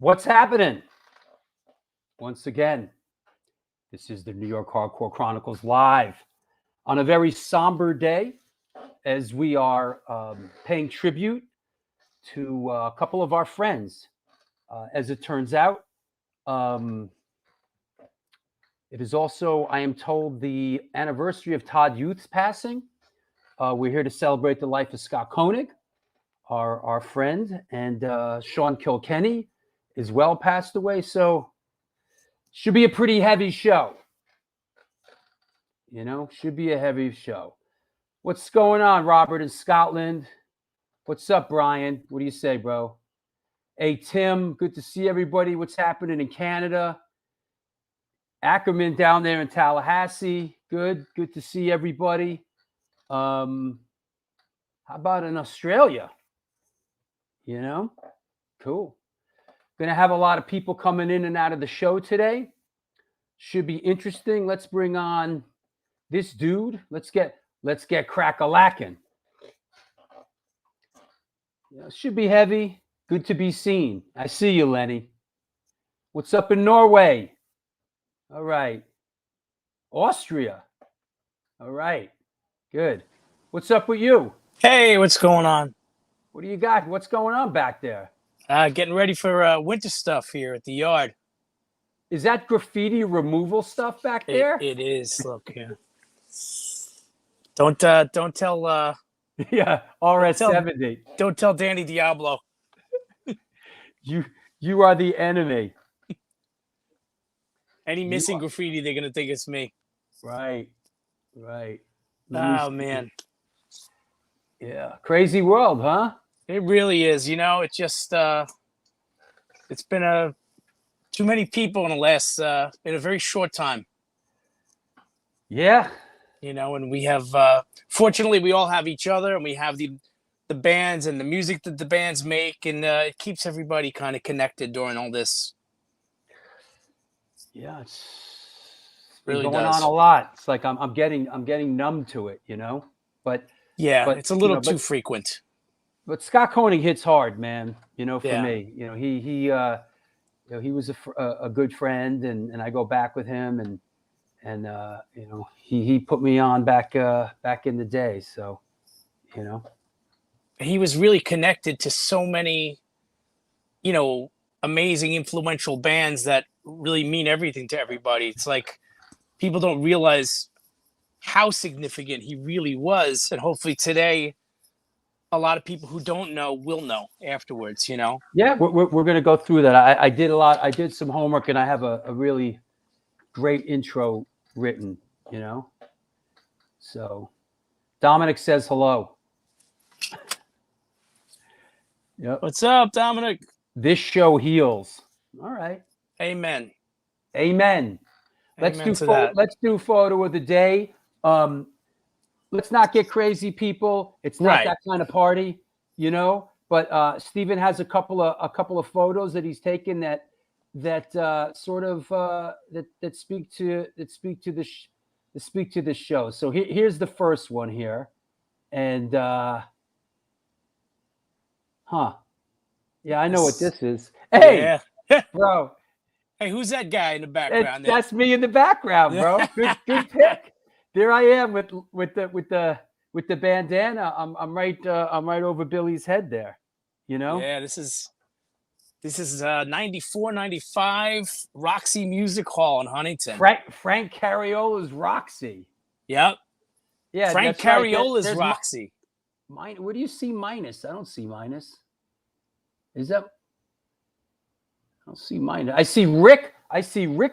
What's happening? Once again, this is the New York Hardcore Chronicles live on a very somber day as we are paying tribute to a couple of our friends. As it turns out, it is also, I am told, the anniversary of Todd Youth's passing. We're here to celebrate the life of Scott Koenig, our friend, and Sean Kilkenny is well passed away. So should be a pretty heavy show. Should be a heavy show. What's going on, Robert in Scotland? What's up, Brian? What do you say, bro? Hey, Tim, good to see everybody. What's happening in Canada? Ackerman down there in Tallahassee. Good to see everybody. How about in Australia? Cool. Going to have a lot of people coming in and out of the show today. Should be interesting. Let's bring on this dude. Let's get crack-a-lacking. Should be heavy. Good to be seen. I see you, Lenny. What's up in Norway? All right. Austria. All right. Good. What's up with you? Hey, what's going on? What do you got? What's going on back there? Getting ready for winter stuff here at the yard. Is that graffiti removal stuff back there? It is. Look here. Don't tell. Yeah, RS-70. Don't tell Danny Diablo. You are the enemy. Any missing graffiti, they're gonna think it's me. Right. Oh man. Yeah, crazy world, huh? It really is. It's just it's been too many people in a very short time. Yeah. And we have fortunately we all have each other, and we have the bands and the music that the bands make, and it keeps everybody kind of connected during all this. Yeah, it's really going on a lot. It's like I'm getting numb to it, But it's a little too frequent. But Scott Koenig hits hard, man. For me, he was a good friend, and I go back with him, and he put me on back in the day. So, he was really connected to so many, amazing, influential bands that really mean everything to everybody. It's like people don't realize how significant he really was, and hopefully today a lot of people who don't know will know afterwards. Yeah, we're going to go through that. I did a lot. I did some homework, and I have a really great intro written. So Dominic says hello. Yep. What's up, Dominic? This show heals. All right. Amen. Let's do photo of the day. Let's not get crazy, people. It's not that kind of party, But Stephen has a couple of photos that he's taken that sort of that speak to this show. So here's the first one here, and yeah, I know what this is. Hey, bro. Hey, who's that guy in the background? That's me in the background, bro. Good pick. There I am with the bandana. I'm right over Billy's head there. Yeah, this is 94, 95 Roxy Music Hall in Huntington. Frank Cariola's Roxy. Yep. Yeah, Frank Cariola's Roxy. Where do you see minus? I don't see minus. Is that? I don't see minus. I see Rick.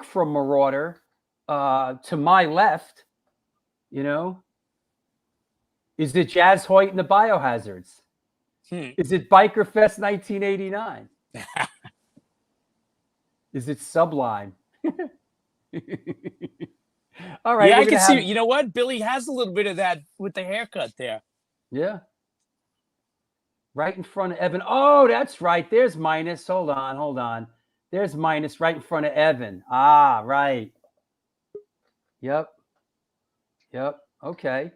From Marauder to my left. Is it Jazz Hoyt and the Biohazards? Is it Biker Fest 1989? Is it Sublime? All right. Yeah, I can see. You know what? Billy has a little bit of that with the haircut there. Yeah. Right in front of Evan. Oh, that's right. There's minus. Hold on. There's minus right in front of Evan. Ah, right. Yep. Okay.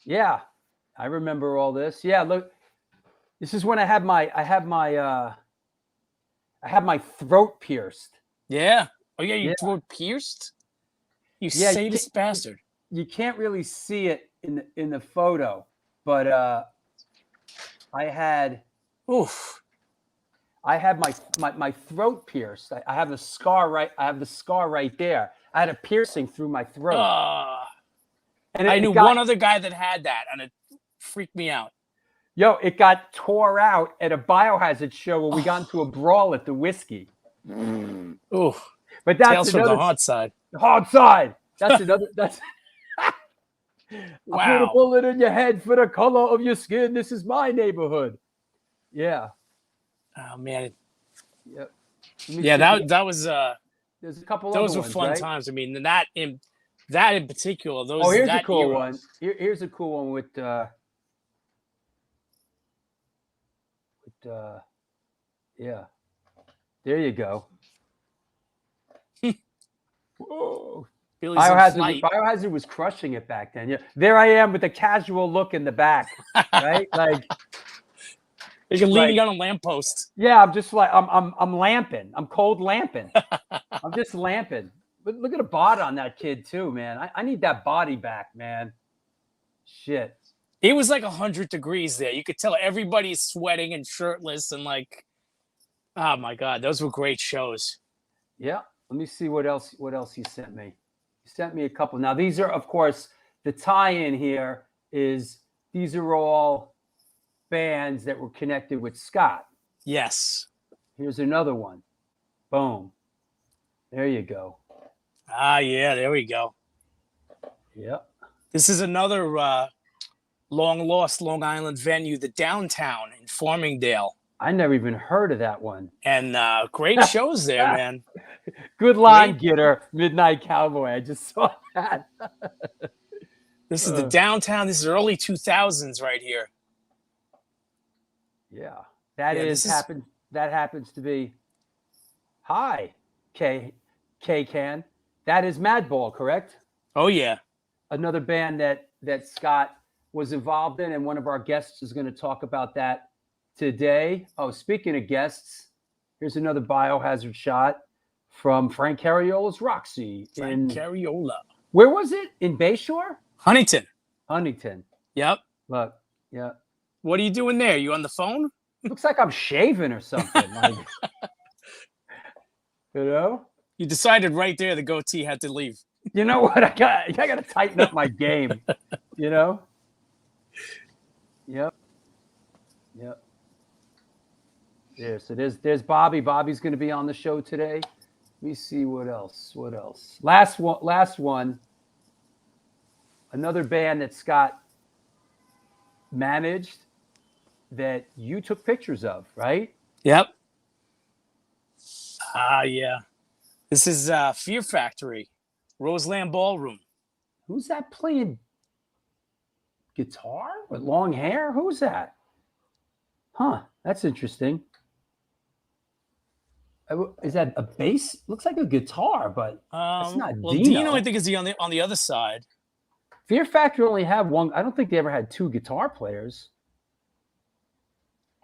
Yeah. I remember all this. Yeah, look. This is when I have my I had my throat pierced. Yeah. Oh yeah, you Yeah. throat pierced? You Yeah, sadist bastard. you can't really see it in the photo, but I had Oof. my throat pierced. I have the scar right. I have the scar right there. I had a piercing through my throat, and I it knew got one other guy that had that, and it freaked me out. it got tore out at a Biohazard show where we got into a brawl at the whiskey. Ooh. But that's Tales from the another hard side. hard side. That's another. That's I put a Wow. bullet in your head for the color of your skin. This is my neighborhood. Yeah. Oh man. Yep. Yeah, that was There's a couple those other were ones, fun right? times. I mean, that in particular, those Oh, here's a that cool era. one. Here's a cool one with yeah. There you go. Whoa. Billy's in flight. Biohazard was crushing it back then. Yeah. There I am with a casual look in the back, right? Like You're leaning like, on a lamppost. yeah, I'm just like I'm lamping. I'm cold lamping. I'm just lamping. But look at the bod on that kid too, man. I need that body back, man. Shit. It was like 100 degrees there. You could tell everybody's sweating and shirtless and like, oh my god, those were great shows. Yeah. Let me see what else he sent me. He sent me a couple. Now these are, of course, the tie-in here is these are all bands that were connected with Scott. Yes. Here's another one. Boom. There you go. Ah, yeah, there we go. Yep. This is another long lost Long Island venue, the Downtown in Farmingdale. I never even heard of that one. And great shows there, man. Good line getter, Midnight Cowboy. I just saw that. This is the Downtown. This is early 2000s right here. Yeah. That happens to be hi, K Can. That is Madball, correct? Oh yeah. Another band that Scott was involved in, and one of our guests is going to talk about that today. Oh, speaking of guests, here's another Biohazard shot from Frank Cariola's Roxy. Frank Cariola. Where was it? In Bayshore? Huntington. Yep. Look, yeah. What are you doing there? You on the phone? Looks like I'm shaving or something. Like, you know? You decided right there the goatee had to leave. You know what? I got to tighten up my game. You know? Yep. There. So there's Bobby. Bobby's going to be on the show today. Let me see what else. Last one. Another band that Scott managed that you took pictures of, right? Yep. Yeah. This is Fear Factory, Roseland Ballroom. Who's that playing guitar with long hair? Who's that? Huh, that's interesting. Is that a bass? Looks like a guitar, but it's not Dino. Dino, I think, is on the other side. Fear Factory only have one. I don't think they ever had two guitar players.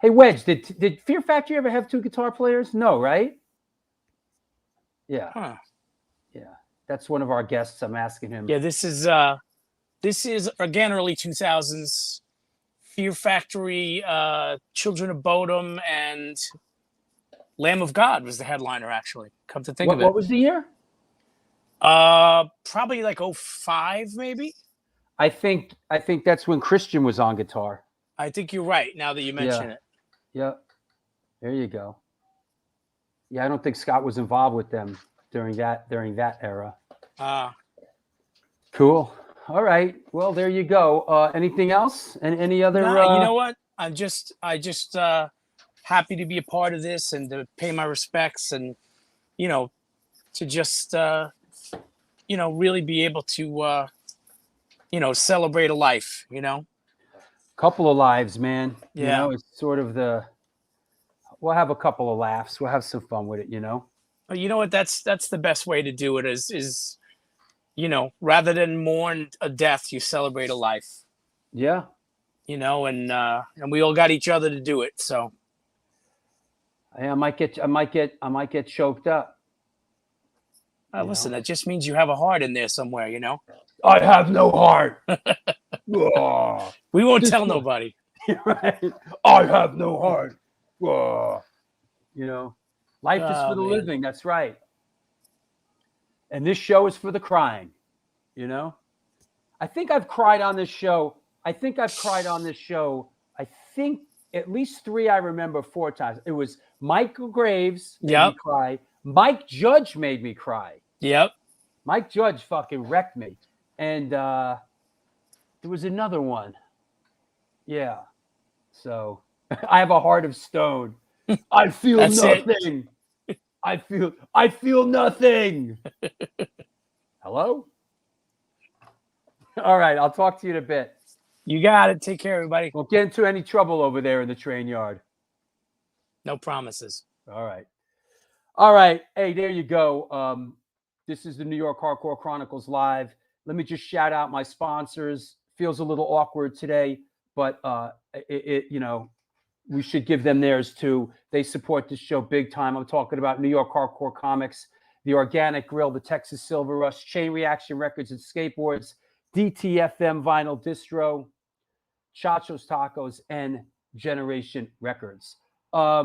Hey, Wedge, did Fear Factory ever have two guitar players? No, right? Yeah. Huh. Yeah. That's one of our guests. I'm asking him. Yeah, this is again early 2000s. Fear Factory, Children of Bodom, and Lamb of God was the headliner, actually. Come to think of it. What was the year? Probably like 05, maybe. I think that's when Christian was on guitar. I think you're right, now that you mention it. Yeah. There you go. Yeah, I don't think Scott was involved with them during that era. Cool. All right. Well, there you go. Anything else? And any other? No, you know what? I just happy to be a part of this and to pay my respects and to just really be able to celebrate a life. Couple of lives, man. Yeah. It's sort of we'll have a couple of laughs. We'll have some fun with it. You know what? That's the best way to do it. Is rather than mourn a death, you celebrate a life. Yeah. And we all got each other to do it. So I might get choked up. Listen, that just means you have a heart in there somewhere, you know? I have no heart. Oh, We won't this tell one- nobody. right? I have no heart. Oh, life is for the Man. living. That's right. And this show is for the crying. I think I've cried on this show. I think at least 3 I remember 4 times. It was Michael Graves made me cry. Mike Judge made me cry. Yep. Mike Judge fucking wrecked me. And there was another one. Yeah. So I have a heart of stone. I feel nothing. I feel nothing. Hello? All right, I'll talk to you in a bit. You got it. Take care, everybody. Won't get into any trouble over there in the train yard. No promises. All right. Hey, there you go. This is the New York Hardcore Chronicles Live. Let me just shout out my sponsors. Feels a little awkward today, but we should give them theirs too. They support this show big time. I'm talking about New York Hardcore Comics, The Organic Grill, the Texas Silver Rush, Chain Reaction Records and Skateboards, DTFM Vinyl Distro, Chacho's Tacos, and Generation Records. Yeah,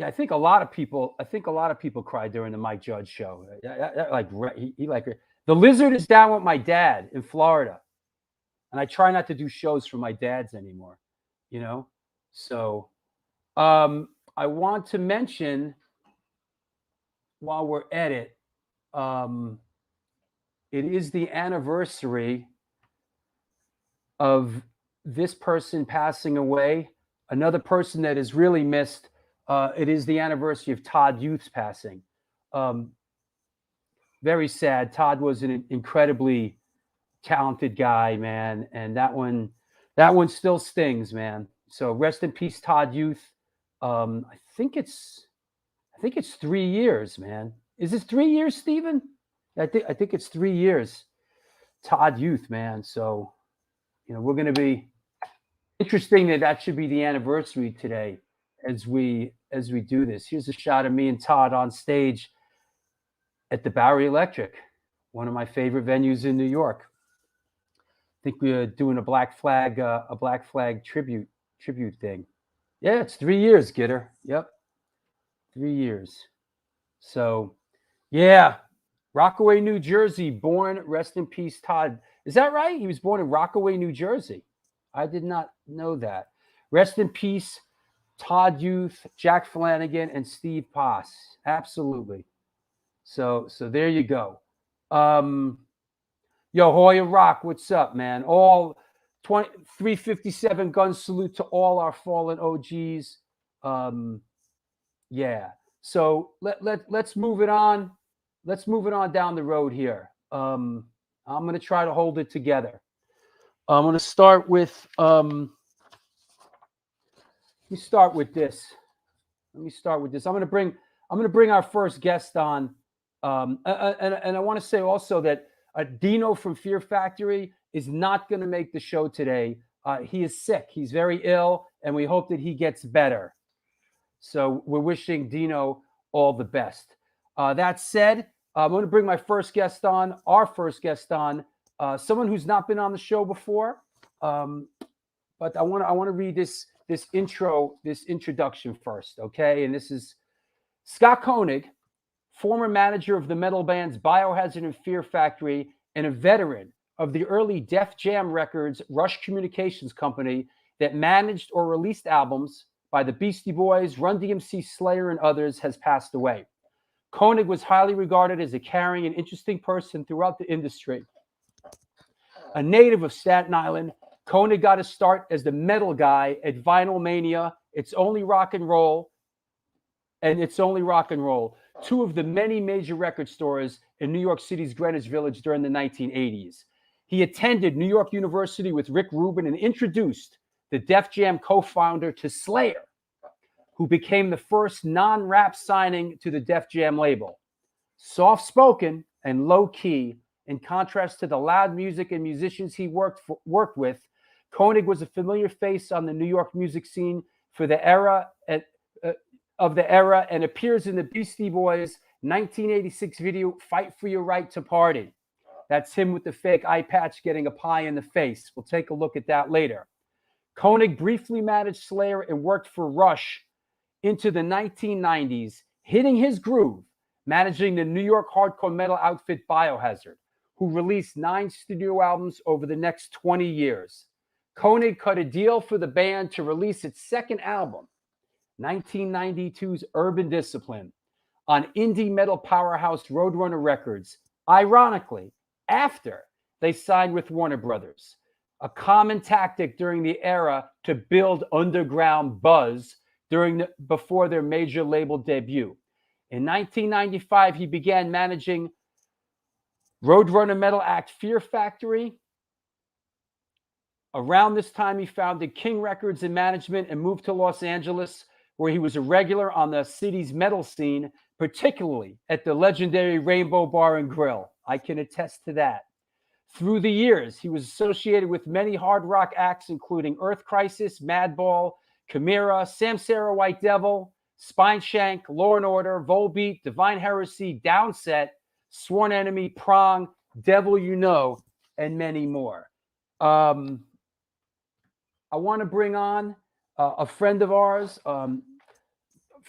I think a lot of people cried during the Mike Judge show. The Lizard is down with my dad in Florida, and I try not to do shows for my dads anymore. So I want to mention while we're at it, it is the anniversary of this person passing away. Another person that is really missed. It is the anniversary of Todd Youth's passing. Very sad. Todd was an incredibly talented guy, man, and that one still stings, man. So rest in peace, Todd Youth. I think it's 3 years, man. Is this 3 years, Steven? I think it's 3 years. Todd Youth, man. So, we're going to be interesting that should be the anniversary today as we do this. Here's a shot of me and Todd on stage at the Bowery Electric, one of my favorite venues in New York. I think we're doing a Black Flag tribute thing. Yeah, it's 3 years, Gitter. Yep, 3 years. So, yeah, Rockaway, New Jersey, born, rest in peace, Todd. Is that right? He was born in Rockaway, New Jersey. I did not know that. Rest in peace, Todd Youth, Jack Flanagan, and Steve Poss. Absolutely. So there you go. Yo, Hoya Rock, what's up, man? All 357 gun salute to all our fallen OGs. Yeah. So let's move it on. Let's move it on down the road here. I'm going to try to hold it together. I'm going to start with let me start with this. I'm going to bring our first guest on. And I want to say also that Dino from Fear Factory is not going to make the show today. He is sick. He's very ill, and we hope that he gets better. So we're wishing Dino all the best. That said, I'm going to bring our first guest on, someone who's not been on the show before. But I want to read this introduction first, okay? And this is Scott Koenig, former manager of the metal bands Biohazard and Fear Factory, and a veteran of the early Def Jam Records Rush Communications company that managed or released albums by the Beastie Boys, Run DMC, Slayer, and others, has passed away. Koenig was highly regarded as a caring and interesting person throughout the industry. A native of Staten Island, Koenig got his start as the metal guy at Vinyl Mania, It's Only Rock and Roll, two of the many major record stores in New York City's Greenwich Village during the 1980s. He attended New York University with Rick Rubin and introduced the Def Jam co-founder to Slayer, who became the first non-rap signing to the Def Jam label. Soft-spoken and low-key, in contrast to the loud music and musicians he worked with, Koenig was a familiar face on the New York music scene for the era of the era and appears in the Beastie Boys 1986 video, Fight for Your Right to Party. That's him with the fake eye patch getting a pie in the face. We'll take a look at that later. Koenig briefly managed Slayer and worked for Rush into the 1990s, hitting his groove, managing the New York hardcore metal outfit Biohazard, who released 9 studio albums over the next 20 years. Koenig cut a deal for the band to release its second album, 1992's Urban Discipline, on indie metal powerhouse Roadrunner Records, ironically, after they signed with Warner Brothers, a common tactic during the era to build underground buzz before their major label debut. In 1995, he began managing Roadrunner metal act Fear Factory. Around this time, he founded King Records in management and moved to Los Angeles, where he was a regular on the city's metal scene, particularly at the legendary Rainbow Bar and Grill. I can attest to that. Through the years, he was associated with many hard rock acts, including Earth Crisis, Madball, Chimera, Samsara White Devil, Spineshank, Law and Order, Volbeat, Divine Heresy, Downset, Sworn Enemy, Prong, Devil You Know, and many more. I want to bring on a friend of ours, a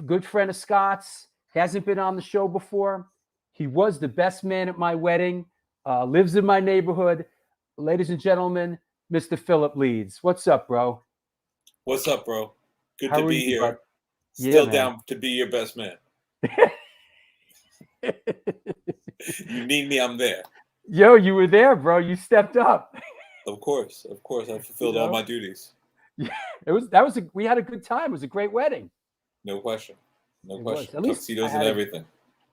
good friend of Scott's. He hasn't been on the show before. He was the best man at my wedding, lives in my neighborhood. Ladies and gentlemen, Mr. Philip Leeds. What's up, bro? What's up, bro? Good How to are be you, here. bud? Still Yeah, down to be your best man. You need me, I'm there. Yo, you were there, bro. You stepped up. Of course. I fulfilled all my duties. Yeah, we had a good time. It was a great wedding. No question. No It question. was. At least Tuxedos and everything.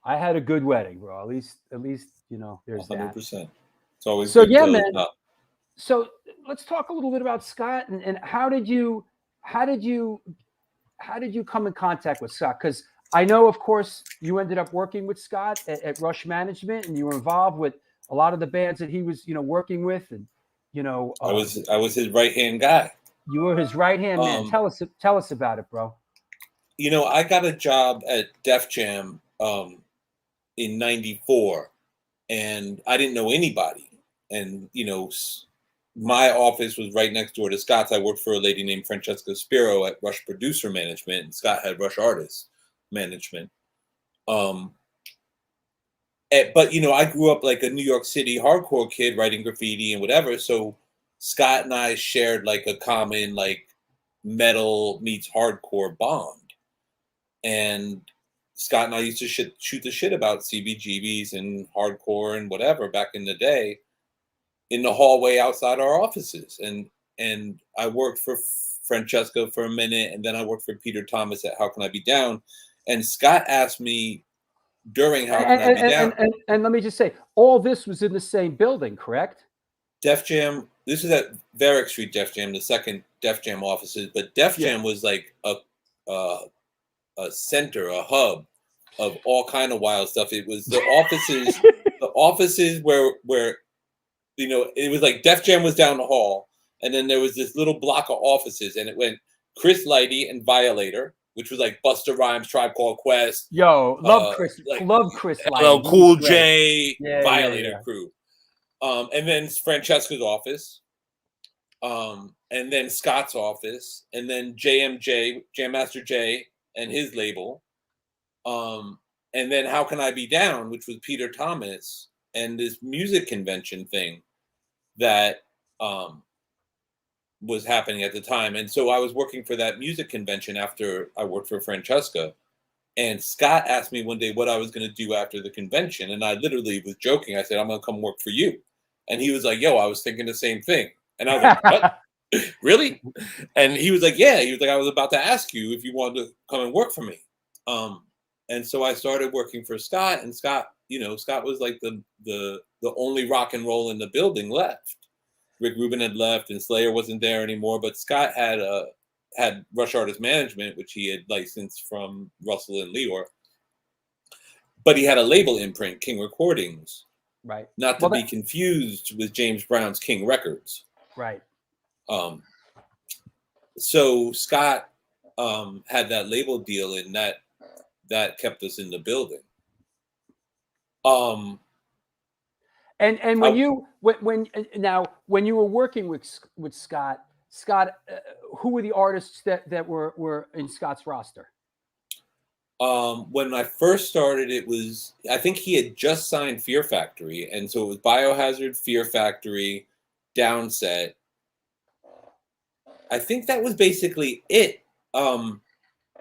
I had a good wedding, bro. At least there's 100%. that. It's always So good yeah, to man. not. So let's talk a little bit about Scott and how did you come in contact with Scott? Because I know, of course, you ended up working with Scott at Rush Management, and you were involved with a lot of the bands that he was, working with, and I was his right hand guy. You were his right hand man. Tell us about it, bro. I got a job at Def Jam in '94, and I didn't know anybody. And my office was right next door to Scott's. I worked for a lady named Francesca Spiro at Rush Producer Management, and Scott had Rush Artist Management. But I grew up like a New York City hardcore kid writing graffiti and whatever. So Scott and I shared like a common like metal meets hardcore bond. And Scott and I used to shoot the shit about CBGBs and hardcore and whatever back in the day in the hallway outside our offices. And I worked for Francesca for a minute, and then I worked for Peter Thomas at How Can I Be Down? And Scott asked me during How Can I Be Down? And let me just say, all this was in the same building, correct? Def Jam, this is at Varick Street Def Jam, the second Def Jam offices, but Def Jam was like a center, a hub of all kind of wild stuff. It was the offices where it was like Def Jam was down the hall, and then there was this little block of offices, and it went Chris Lighty and Violator, which was like Busta Rhymes, Tribe Called Quest. Yo, love Chris Lighty. Cool J, yeah, Violator crew. And then Francesca's office, and then Scott's office, and then JMJ, Jam Master J, and his label, and then How Can I Be Down, which was Peter Thomas, and this music convention thing that was happening at the time. And so I was working for that music convention after I worked for Francesca. And Scott asked me one day what I was going to do after the convention. And I literally was joking. I said, I'm going to come work for you. And he was like, yo, I was thinking the same thing. And I was like, what? Really? And he was like, yeah. He was like, I was about to ask you if you wanted to come and work for me. And so I started working for Scott. And Scott, Scott was like the only rock and roll in the building left. Rick Rubin had left and Slayer wasn't there anymore. But Scott had Rush Artist Management, which he had licensed from Russell and Lior. But he had a label imprint, King Recordings. Right. Not to be confused with James Brown's King Records. Right. So Scott had that label deal, and that that kept us in the building. And when you when you were working with Scott, who were the artists that were in Scott's roster? When I first started, I think he had just signed Fear Factory, and so it was Biohazard, Fear Factory, Downset. I think that was basically it.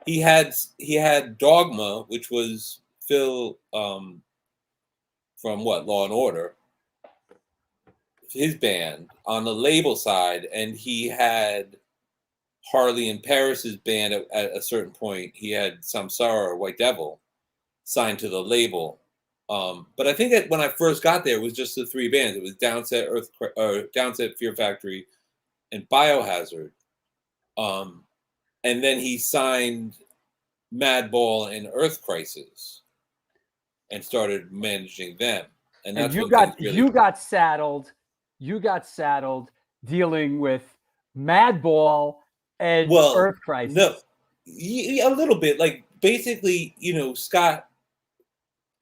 He had Dogma, which was Phil from Law and Order, his band on the label side, and he had Harley and Paris's band at a certain point. He had Samsara or White Devil signed to the label. But I think that when I first got there, it was just the three bands. It was Downset, Fear Factory, and Biohazard. And then he signed Madball and Earth Crisis and started managing them. And you got saddled dealing with Madball and Earth Crisis. No, a little bit. Like basically, Scott.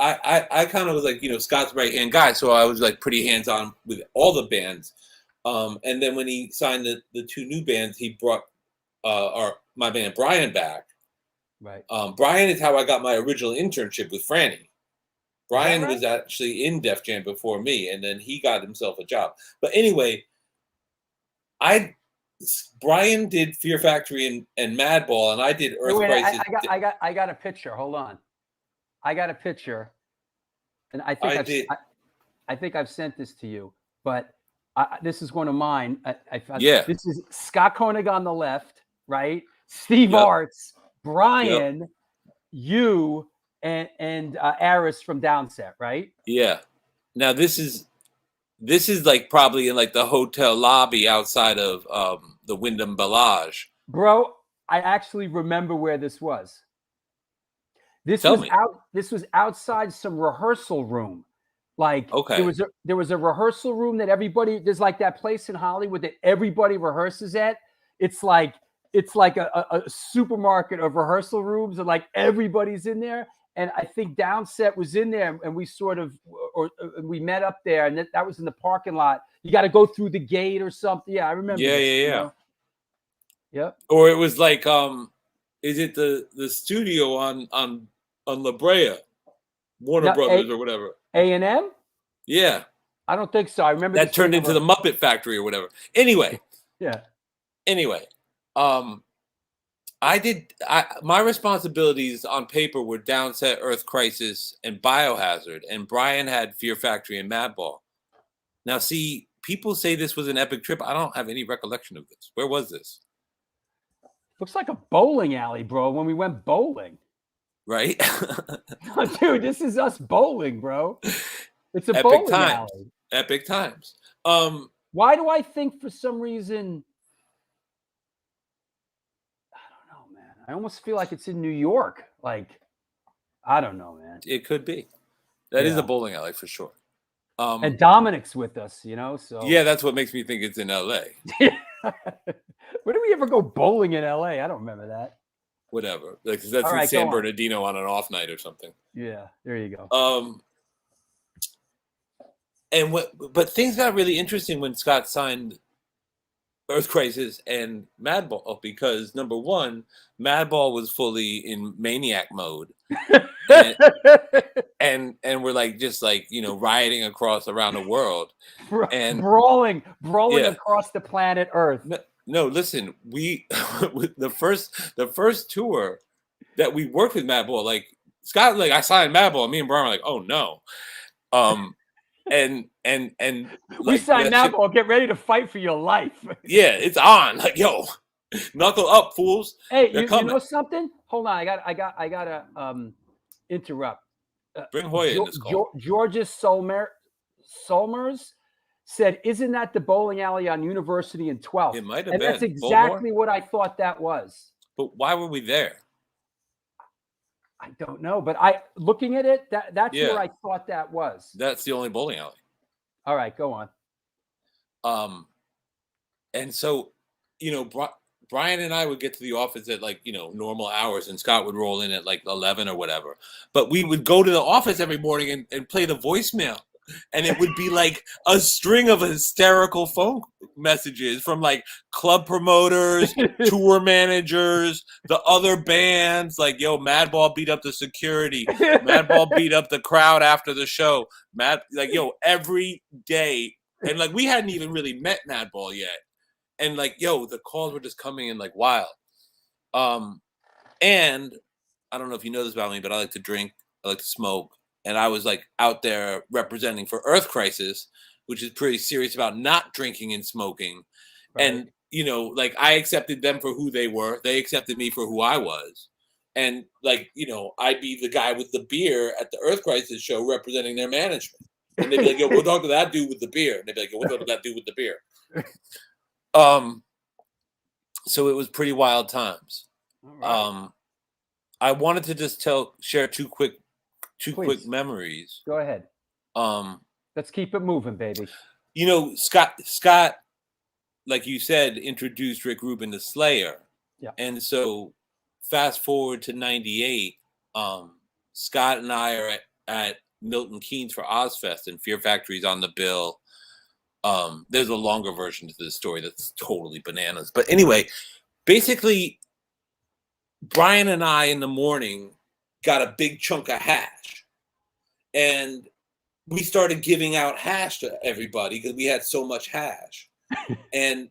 I kind of was like, Scott's right hand guy, so I was like pretty hands on with all the bands. And then when he signed the two new bands, he brought my band Brian back. Right. Brian is how I got my original internship with Franny. Brian was actually in Def Jam before me, and then he got himself a job. But anyway, Brian did Fear Factory and Madball, and I did Earth Crisis. I got a picture. Hold on. I got a picture, and I think I've sent this to you, but this is one of mine. This is Scott Koenig on the left, right? Steve Arts, Brian, you, and Aris from Downset, right? Yeah. Now this is like probably in like the hotel lobby outside of the Wyndham Bellage. Bro, I actually remember where this was. This was outside some rehearsal room. Like there was a rehearsal room that there's like that place in Hollywood that everybody rehearses at. It's like a supermarket of rehearsal rooms, and like everybody's in there. And I think Downset was in there, and we we met up there, and that was in the parking lot. You got to go through the gate or something. Yeah, I remember. Yeah. Yep. Or it was like, is it the studio on La Brea, Warner Brothers or whatever? A&M? Yeah. I don't think so. I remember that turned into the Muppet Factory or whatever. Anyway. Yeah. Anyway, my responsibilities on paper were Downset, Earth Crisis, and Biohazard, and Brian had Fear Factory and Madball. Now, see, people say this was an epic trip. I don't have any recollection of this. Where was this? Looks like a bowling alley, bro, when we went bowling. Right? Dude, this is us bowling, bro. It's a bowling alley. Epic times. Why do I think for some reason... I almost feel like it's in New York. Like, I don't know, man. It could be. That is a bowling alley for sure. And Dominic's with us, so. Yeah, that's what makes me think it's in LA. Where do we ever go bowling in LA? I don't remember that. Whatever. Like, that's in San Bernardino on an off night or something. Yeah, there you go. But things got really interesting when Scott signed Earth Crisis and Madball, because number one, Madball was fully in maniac mode, and we're like just like rioting around the world and brawling across the planet Earth. No, listen, we the first tour that we worked with Madball, like Scott, like I signed Madball, and me and Brian were like, oh no, and we signed Madball. Get ready to fight for your life. Yeah, it's on. Like, yo, knuckle up, fools. Hey, you know something? Hold on, I gotta interrupt. Bring Hoya in this call. Georges Solmers said, "Isn't that the bowling alley on University and 12th?" It might have been. And that's exactly what I thought that was. But why were we there? I don't know, but looking at it, that's where I thought that was. That's the only bowling alley. All right, go on. And so, Brian and I would get to the office at like, normal hours, and Scott would roll in at like 11 or whatever. But we would go to the office every morning and play the voicemail. And it would be like a string of hysterical phone messages from like club promoters, tour managers, the other bands. Like, yo, Madball beat up the security. Madball beat up the crowd after the show. Every day. And like, we hadn't even really met Madball yet. And like, yo, the calls were just coming in like wild. And I don't know if you know this about me, but I like to drink. I like to smoke. And I was like out there representing for Earth Crisis, which is pretty serious about not drinking and smoking. Right. And, like I accepted them for who they were. They accepted me for who I was. And like, I'd be the guy with the beer at the Earth Crisis show representing their management. And they'd be like, yo, we'll talk to that dude with the beer. And they'd be like, yo, we'll talk to that dude with the beer. So it was pretty wild times. Right. I wanted to just share two quick memories. Go ahead. Let's keep it moving, baby. Scott, like you said, introduced Rick Rubin to Slayer. Yeah. And so fast forward to 98, Scott and I are at Milton Keynes for Ozfest, and Fear Factory's on the bill. There's a longer version to this story that's totally bananas. But anyway, basically, Brian and I in the morning got a big chunk of hash, and we started giving out hash to everybody because we had so much hash. and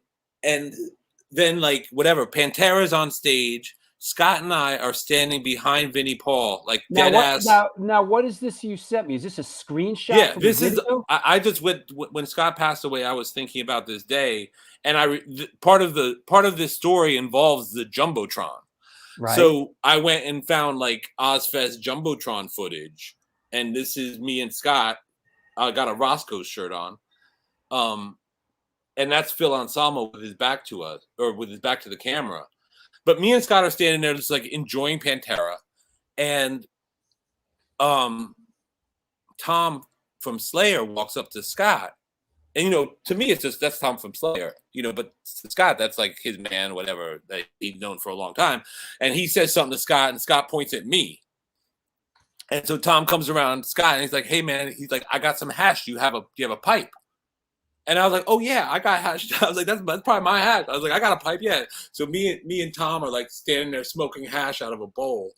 then like whatever, Pantera's on stage. Scott and I are standing behind Vinnie Paul, like dead ass. Now, what is this you sent me? Is this a screenshot? Yeah, this is. I just went when Scott passed away. I was thinking about this day, and part of this story involves the jumbotron. Right. So I went and found like Ozfest jumbotron footage, and this is me and Scott. I got a Roscoe shirt on, and that's Phil Anselmo with his back to us, or with his back to the camera. But me and Scott are standing there just like enjoying Pantera, and Tom from Slayer walks up to Scott, and to me it's just that's Tom from Slayer, but to Scott that's like his man, whatever, that he's known for a long time, and he says something to Scott, and Scott points at me, and so Tom comes around Scott and he's like, "Hey man," he's like, "I got some hash. Do you have a pipe?" And I was like, "Oh yeah, I got hash." I was like, "That's probably my hash." I was like, "I got a pipe, yeah." So me and Tom are like standing there smoking hash out of a bowl,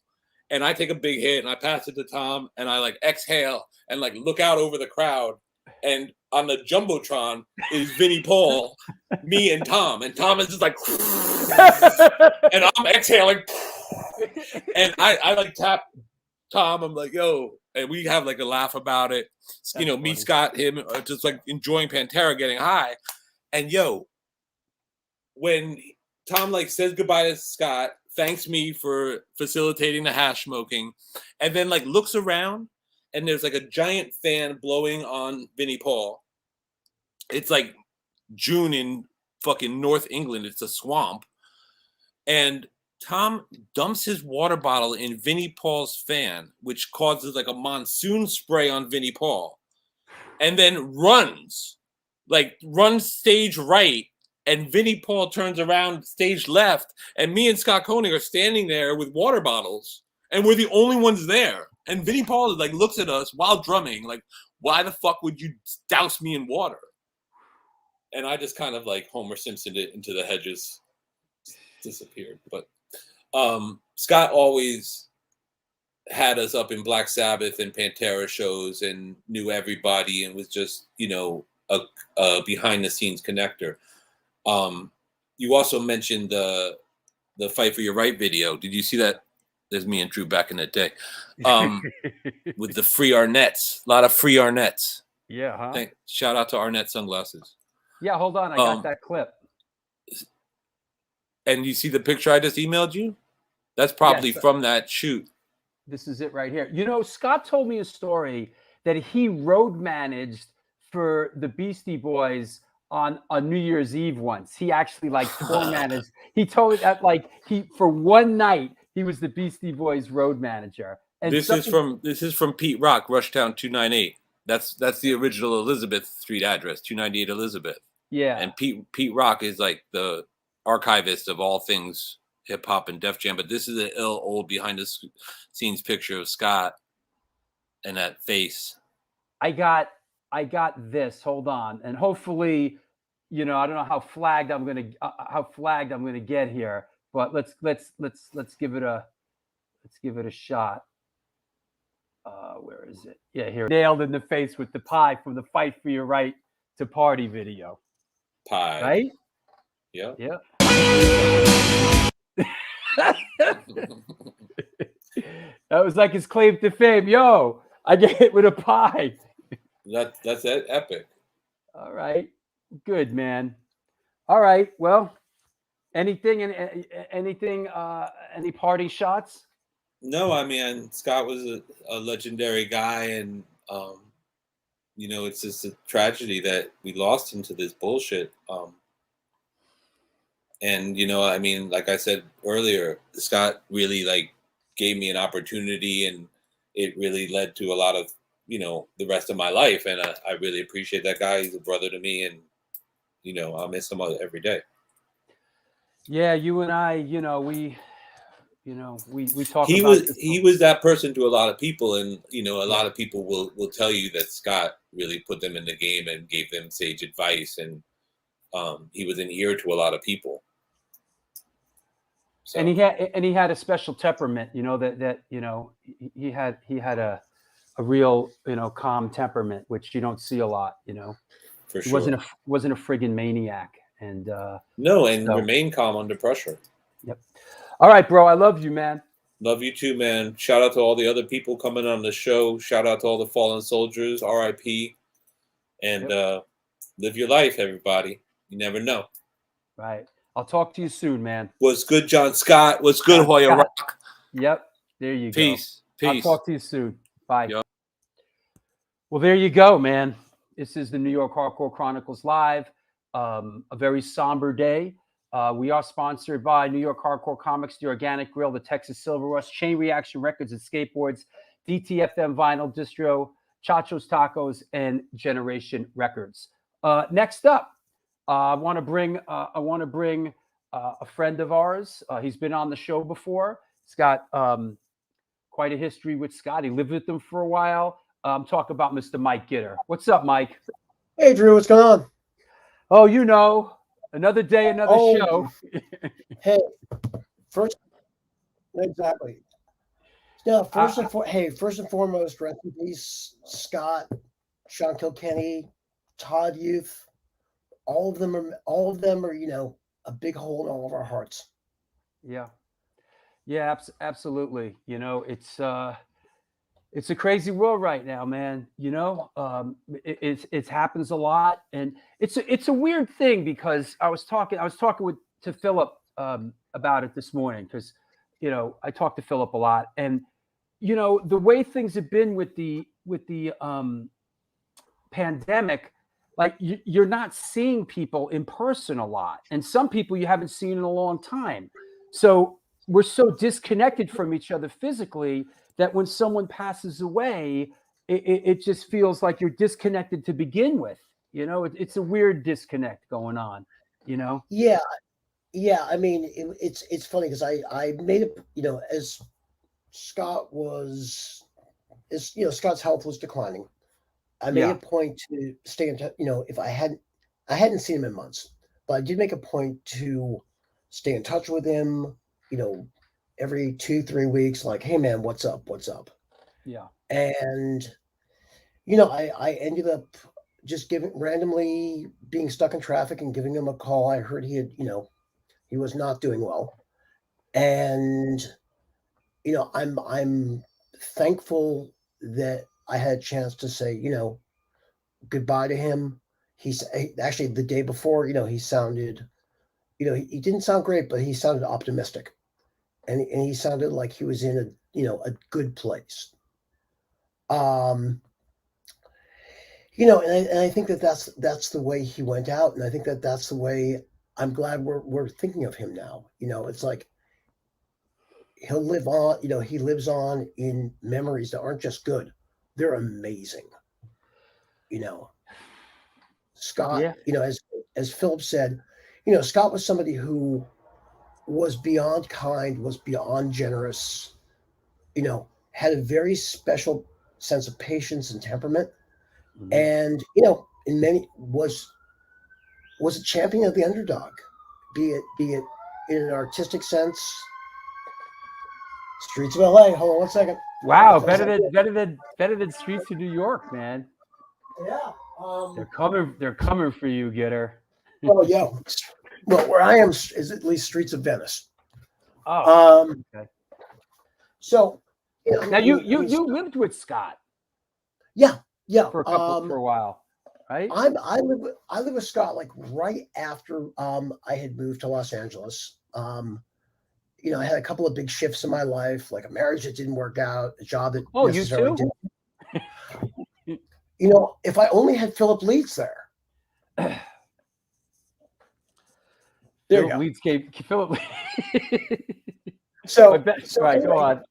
and I take a big hit and I pass it to Tom, and I like exhale and like look out over the crowd, and on the jumbotron is Vinnie Paul, me and Tom is just like, and I'm exhaling, and I like tap Tom. I'm like, "Yo." And we have like a laugh about it. That's me, funny. Scott, him, just like enjoying Pantera, getting high. And when Tom like says goodbye to Scott, thanks me for facilitating the hash smoking, and then like looks around, and there's like a giant fan blowing on Vinnie Paul. It's like June in fucking North England. It's a swamp. And Tom dumps his water bottle in Vinnie Paul's fan, which causes like a monsoon spray on Vinnie Paul, and then runs stage right, and Vinnie Paul turns around stage left, and me and Scott Koenig are standing there with water bottles, and we're the only ones there. And Vinnie Paul like looks at us while drumming, like, "Why the fuck would you douse me in water?" And I just kind of like Homer Simpsoned it into the hedges, disappeared, but. Scott always had us up in Black Sabbath and Pantera shows and knew everybody and was just, a behind the scenes connector. You also mentioned the Fight for Your Right video. Did you see that? There's me and Drew back in the day. With the free Arnett's, a lot of free Arnett's. Yeah. Huh? Shout out to Arnett sunglasses. Yeah. Hold on. I got that clip. And you see the picture I just emailed you? That's probably from that shoot. This is it right here. Scott told me a story that he road managed for the Beastie Boys on New Year's Eve once. He actually like tour managed. He told me that like for one night he was the Beastie Boys road manager. And this is from Pete Rock, Rushtown 298. That's the original Elizabeth Street address, 298 Elizabeth. Yeah. And Pete Rock is like the archivist of all things hip hop and Def Jam, but this is an old behind the scenes picture of Scott and that face. I got this. Hold on, and hopefully, I don't know how flagged I'm gonna get here, but let's give it a shot. Where is it? Yeah, here. Nailed in the face with the pie from the Fight for Your Right to Party video. Pie. Right? Yeah. Yeah. That was like his claim to fame. Yo, I get hit with a pie. That's epic. All right. Good, man. All right. Well, any party shots? No, I mean, Scott was a legendary guy, and it's just a tragedy that we lost him to this bullshit. And I mean, like I said earlier, Scott really gave me an opportunity, and it really led to a lot of the rest of my life, and I really appreciate that guy. He's a brother to me, and I miss him every day. Yeah, you and I, we talk. He was that person to a lot of people, and a lot of people will tell you that Scott really put them in the game and gave them sage advice, and he was an ear to a lot of people. So. And he had a special temperament, that he had a real calm temperament, which you don't see a lot, For he sure. wasn't a friggin' maniac, and remain calm under pressure. Yep. All right, bro. I love you, man. Love you too, man. Shout out to all the other people coming on the show. Shout out to all the fallen soldiers. R.I.P. And live your life, everybody. You never know. Right. I'll talk to you soon, man. What's good, John Scott? What's good, Hoya Rock? Yep. There you go. Peace. I'll talk to you soon. Bye. Yep. Well, there you go, man. This is the New York Hardcore Chronicles Live. A very somber day. We are sponsored by New York Hardcore Comics, The Organic Grill, the Texas Silver Rush, Chain Reaction Records and Skateboards, DTFM Vinyl Distro, Chacho's Tacos, and Generation Records. Next up, I want to bring a friend of ours. He's been on the show before. He's got quite a history with Scott. He lived with him for a while. Talk about Mr. Mike Gitter. What's up, Mike? Hey, Drew. What's going on? Oh, another day, another show. Hey, first, exactly. No, first and foremost, rest in peace, Scott, Sean Kilkenny, Todd Youth. All of them are, a big hole in all of our hearts. Yeah, absolutely. It's a crazy world right now, man. It happens a lot, and it's a weird thing because I was talking to Philip about it this morning because I talk to Philip a lot, and the way things have been with the pandemic, like you're not seeing people in person a lot, and some people you haven't seen in a long time, so we're so disconnected from each other physically that when someone passes away, it just feels like you're disconnected to begin with. It's a weird disconnect going on. Yeah. I mean, it's funny because I made it. As Scott was, Scott's health was declining. I made a point to stay in touch. If I hadn't seen him in months, but I did make a point to stay in touch with him. Every 2-3 weeks, like, hey man, what's up? Yeah. And I ended up just randomly being stuck in traffic and giving him a call. I heard he had, he was not doing well. And I'm thankful that I had a chance to say, goodbye to him. He's actually the day before, he sounded, he didn't sound great, but he sounded optimistic. And he sounded like he was in a good place. And I think that's the way he went out, and I think that's the way I'm glad we're thinking of him now. It's like he'll live on. He lives on in memories that aren't just good; they're amazing. Scott. Yeah. As Philip said, Scott was somebody who was beyond kind, was beyond generous, had a very special sense of patience and temperament. Mhm. And, in many was a champion of the underdog, be it in an artistic sense. Streets of LA. Hold on one second. Wow, better than Streets of New York, man. Yeah. They're coming for you, Gitter. Oh yeah. Well, where I am is at least Streets of Venice. Oh, okay. So, Now you lived with Scott. Yeah. For a while, right? I live with Scott like right after I had moved to Los Angeles. I had a couple of big shifts in my life, like a marriage that didn't work out, a job that necessarily you didn't. If I only had Philip Leeds there. There you go. Leeds gave Philip. So right, anyway, go on.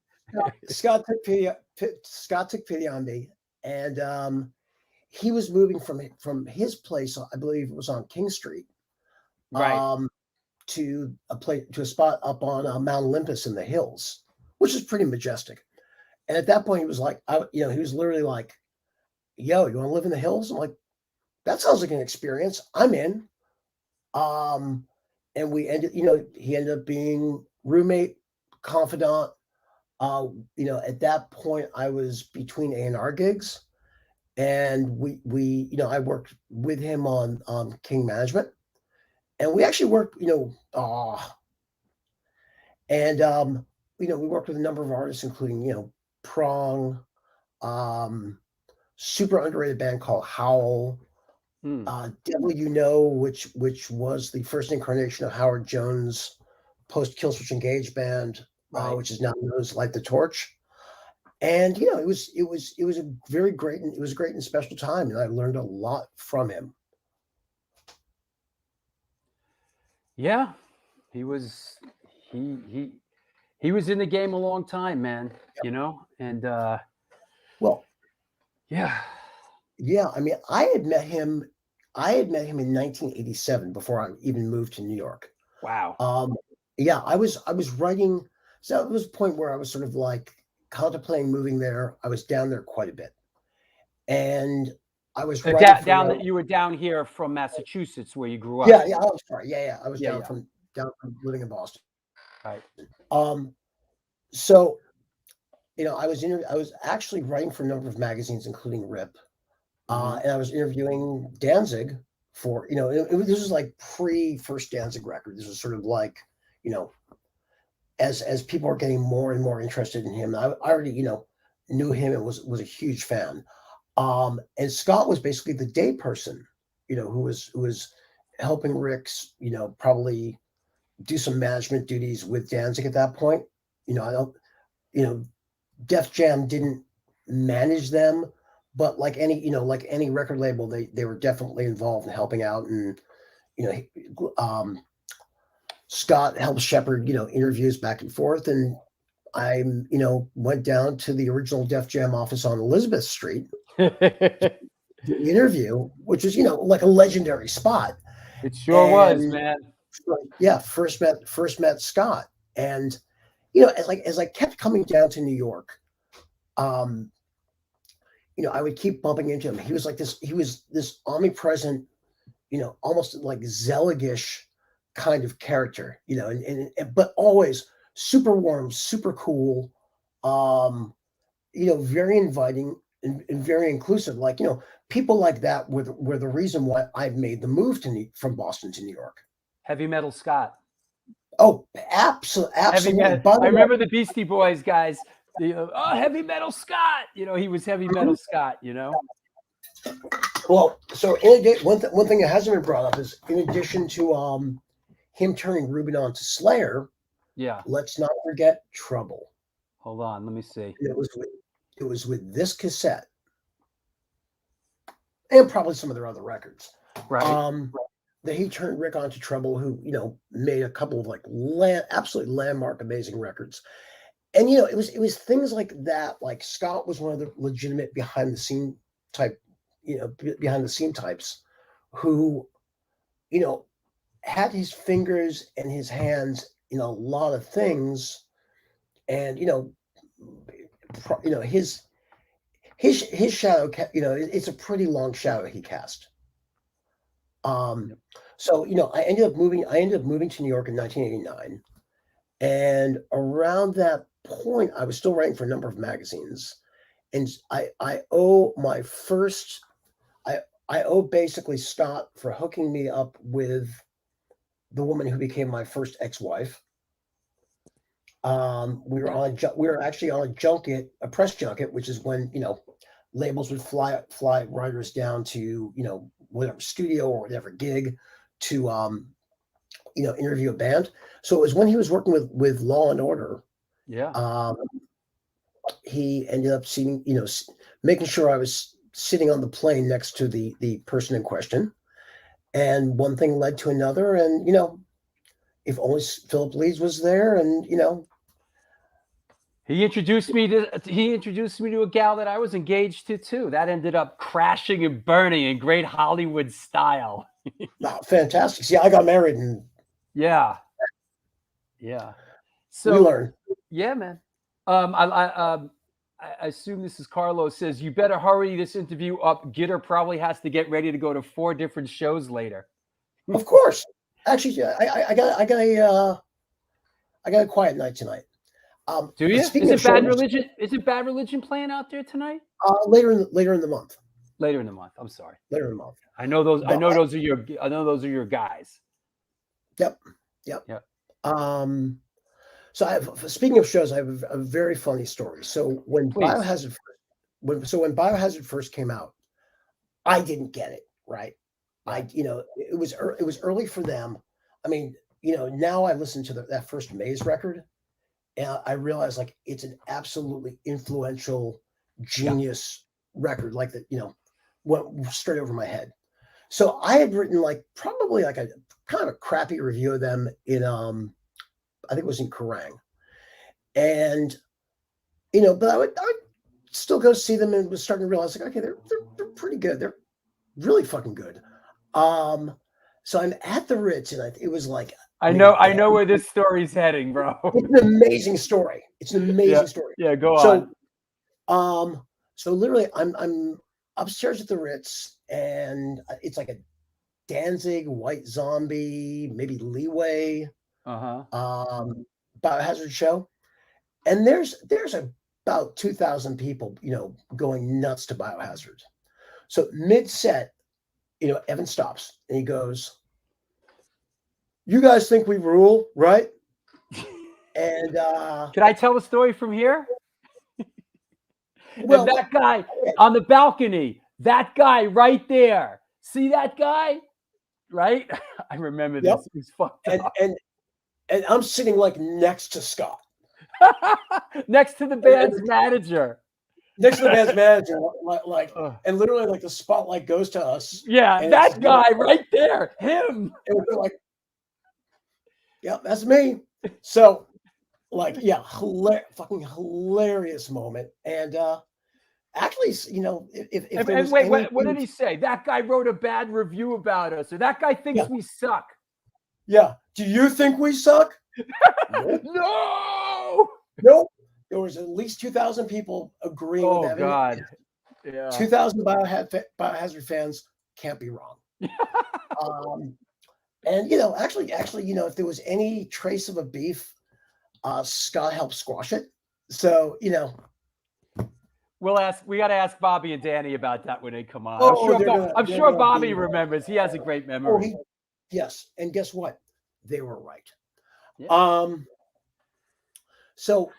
Scott took pity on me, and he was moving from his place, I believe it was on King Street, Right. to a spot up on Mount Olympus in the hills, which is pretty majestic. And at that point, he was like, he was literally like, "Yo, you want to live in the hills?" I'm like, "That sounds like an experience. I'm in." And we ended, he ended up being roommate, confidant. At that point, I was between A&R gigs, and we I worked with him on King Management, and we actually worked, we worked with a number of artists, including Prong, super underrated band called Howl, Devil You Know, which was the first incarnation of Howard Jones' post Killswitch Engage band, which is now known as Light the Torch. And it was a very great a great and special time, and I learned a lot from him. Yeah, he was he was in the game a long time, man. Yep. And well, yeah. I mean, I had met him in 1987 before I even moved to New York. Wow. I was writing. So it was a point where I was sort of like contemplating moving there. I was down there quite a bit, and I was writing you were down here from Massachusetts, where you grew up. Yeah. I was sorry. Yeah. I was down from living in Boston. Right. So, I was actually writing for a number of magazines, including Rip, and I was interviewing Danzig for, this was like pre-first Danzig record. This was sort of like, as people are getting more and more interested in him. I already, knew him and was a huge fan. And Scott was basically the day person, who was helping Rick's, probably do some management duties with Danzig at that point. Def Jam didn't manage them, but like any record label, they were definitely involved in helping out. And, Scott helped shepherd, interviews back and forth. And I, went down to the original Def Jam office on Elizabeth Street, the interview, which is, like a legendary spot. It sure was, man. Yeah. First met Scott. And, as I kept coming down to New York, I would keep bumping into him. He was this omnipresent, almost like Zelig-ish kind of character, but always super warm, super cool, very inviting and very inclusive. Like, people like that were the reason why I've made the move from Boston to New York. Heavy Metal Scott. Oh, absolutely. I remember the Beastie Boys guys. Heavy Metal Scott. He was Heavy Metal Scott. Well, so one thing that hasn't been brought up is, in addition to him turning Ruben on to Slayer, let's not forget Trouble. Hold on, let me see. It was with this cassette, and probably some of their other records. Right. That he turned Rick on to Trouble, who made a couple of like absolutely landmark, amazing records. And it was things like that. Like, Scott was one of the legitimate behind the scene types who had his fingers and his hands in a lot of things, and his shadow, it's a pretty long shadow he cast. So I ended up moving to New York in 1989, and around that point, I was still writing for a number of magazines, and I owe basically Scott for hooking me up with the woman who became my first ex-wife. We were actually on a junket, a press junket, which is when labels would fly writers down to whatever studio or whatever gig to interview a band. So it was when he was working with Law and Order. Yeah. He ended up seeing, making sure I was sitting on the plane next to the person in question, and one thing led to another, and if only Philip Leeds was there, and he introduced me to a gal that I was engaged to too. That ended up crashing and burning in great Hollywood style. Fantastic. See, I got married, and yeah. So we learned. Yeah, man. I assume this is Carlos says, you better hurry this interview up. Gitter probably has to get ready to go to 4 different shows later. Of course. Actually, I got a quiet night tonight. Do you? Is it Bad Religion? Is it Bad Religion playing out there tonight? Later in the month. Later in the month. I'm sorry. Later in the month. I know those. I know those are your guys. Yep. So speaking of shows, I have a very funny story. So when Biohazard first came out, I didn't get it, right. It was early for them. I mean, now I listen to that first Maze record, and I realize like it's an absolutely influential, genius record, like that. Went straight over my head. So I had written probably a kind of a crappy review of them in I think it was in Kerrang, and but I would still go see them, and was starting to realize okay, they're pretty good. They're really fucking good. So I'm at the Ritz, and it was like I know where this story's heading, bro. It's an amazing story. Story. Yeah, go on. So literally, I'm upstairs at the Ritz, and it's like a Danzig, White Zombie, maybe Leeway. Biohazard show, and there's about 2,000 people going nuts to Biohazard. So mid-set, Evan stops and he goes, "You guys think we rule, right?" And can I tell the story from here? Well, and that guy on the balcony, that guy right there, see that guy, right? I remember this. He's fucked up. And I'm sitting next to Scott. Next to the band's manager. Next to the band's manager, and literally the spotlight goes to us. Yeah, that guy right there, him. And we're like, yeah, that's me. So, fucking hilarious moment. And actually, if wait, what did he say? That guy wrote a bad review about us, or that guy thinks we suck. Yeah. Do you think we suck? No. Nope. There was at least 2,000 people agreeing with Evan. Oh, God. Yeah. 2,000 Biohazard fans can't be wrong. And, actually, if there was any trace of a beef, Scott helped squash it. So, we got to ask Bobby and Danny about that when they come on. I'm sure Bobby remembers. He has a great memory. Yes. And guess what? They were right. Yeah. So,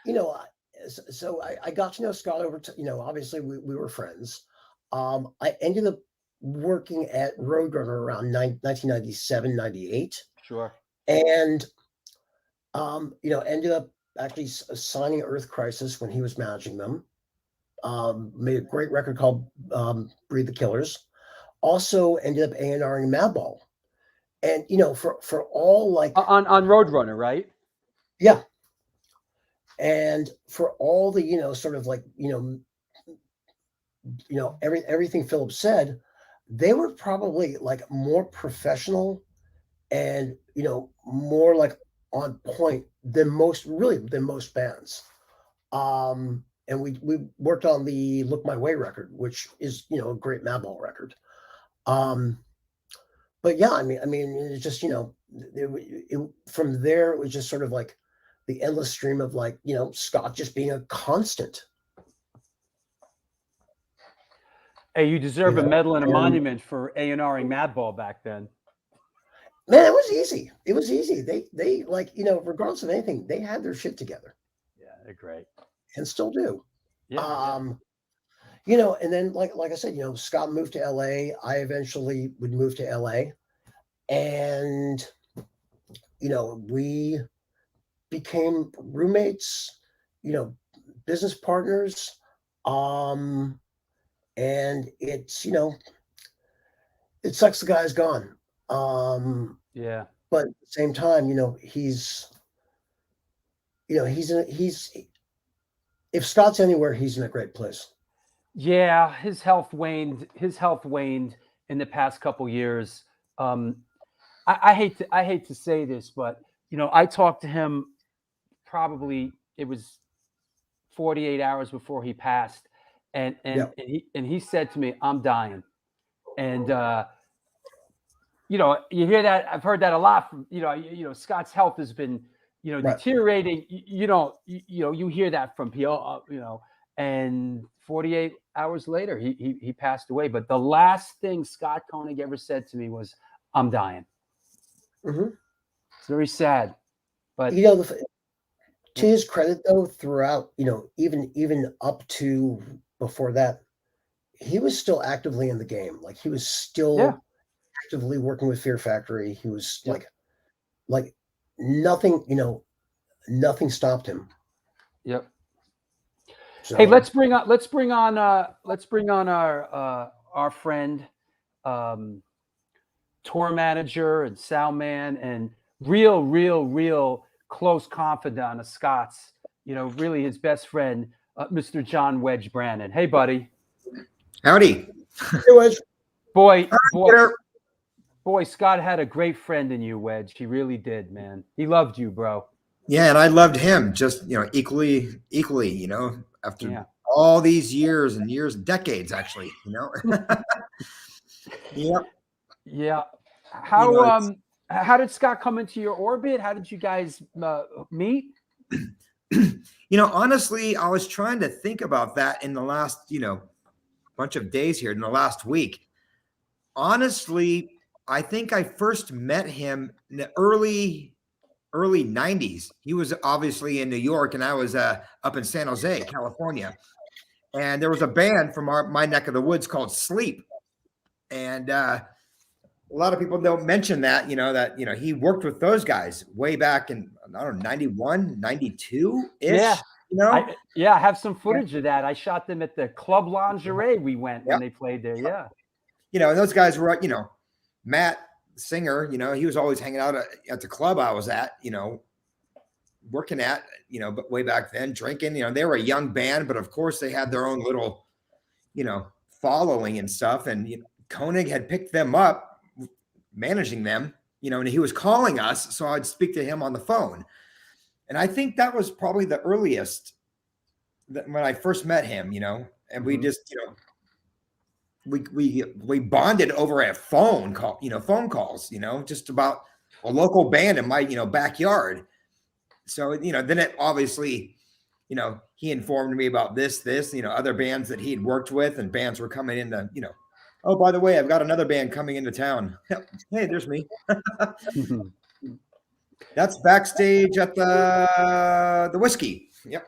I got to know Scott over to, obviously we were friends. I ended up working at Roadrunner around 1997, 98. Sure. And, ended up actually signing Earth Crisis when he was managing them. Made a great record called Breed the Killers. Also ended up A&Ring Madball. And for all on Roadrunner, right? Yeah. And for all the sort of everything Philip said, they were probably more professional and more like on point than most bands. And we worked on the Look My Way record, which is a great Madball record. But yeah, I mean, it's just from there it was just sort of like the endless stream of like Scott just being a constant. Hey, you deserve a medal and a monument for A&Ring Madball back then. Man, it was easy. It was easy. They like regardless of anything, they had their shit together. Yeah, they're great, and still do. Yeah. And then like I said, Scott moved to LA. I eventually would move to LA, and we became roommates, business partners. And it's it sucks the guy's gone. Yeah. But at the same time, he's if Scott's anywhere, he's in a great place. Yeah, his health waned. His health waned in the past couple years. I hate to say this, but I talked to him. Probably it was 48 hours before he passed, and he said to me, "I'm dying," and you hear that. I've heard that a lot from Scott's health has been deteriorating. You hear that from people, and 48 hours later he passed away. But the last thing Scott Koenig ever said to me was, "I'm dying." Mm-hmm. It's very sad, but to his credit though, throughout even up to before that, he was still actively in the game. Like he was still actively working with Fear Factory. He was like nothing, nothing stopped him. Yep. So, hey, let's bring on our friend, tour manager and sound man and real close confidant of Scott's, really his best friend, Mr. John Wedge Brannon. Hey, buddy. Howdy. Hey, Wedge. Boy, Scott had a great friend in you, Wedge. He really did, man. He loved you, bro. Yeah, and I loved him just, equally, after all these years and decades, actually, Yep. Yeah. How did Scott come into your orbit? How did you guys meet? Honestly, I was trying to think about that in the last, bunch of days here in the last week. Honestly, I think I first met him in the early 90s. He was obviously in New York and I was up in San Jose, California. And there was a band from my neck of the woods called Sleep. And a lot of people don't mention that, he worked with those guys way back in, I don't know, 91, 92-ish. Yeah. I have some footage of that. I shot them at the Club Lingerie we went when they played there. Yeah. And those guys were, Matt, the singer, he was always hanging out at the club I was at, working at, but way back then, drinking, they were a young band, but of course they had their own little, following and stuff. And Koenig had picked them up, managing them, and he was calling us. So I'd speak to him on the phone. And I think that was probably the earliest when I first met him, and we just, we bonded over a phone calls, just about a local band in my, backyard. So, then it obviously, he informed me about this, other bands that he'd worked with and bands were coming into, oh, by the way, I've got another band coming into town. Hey, there's me. That's backstage at the Whiskey. Yep.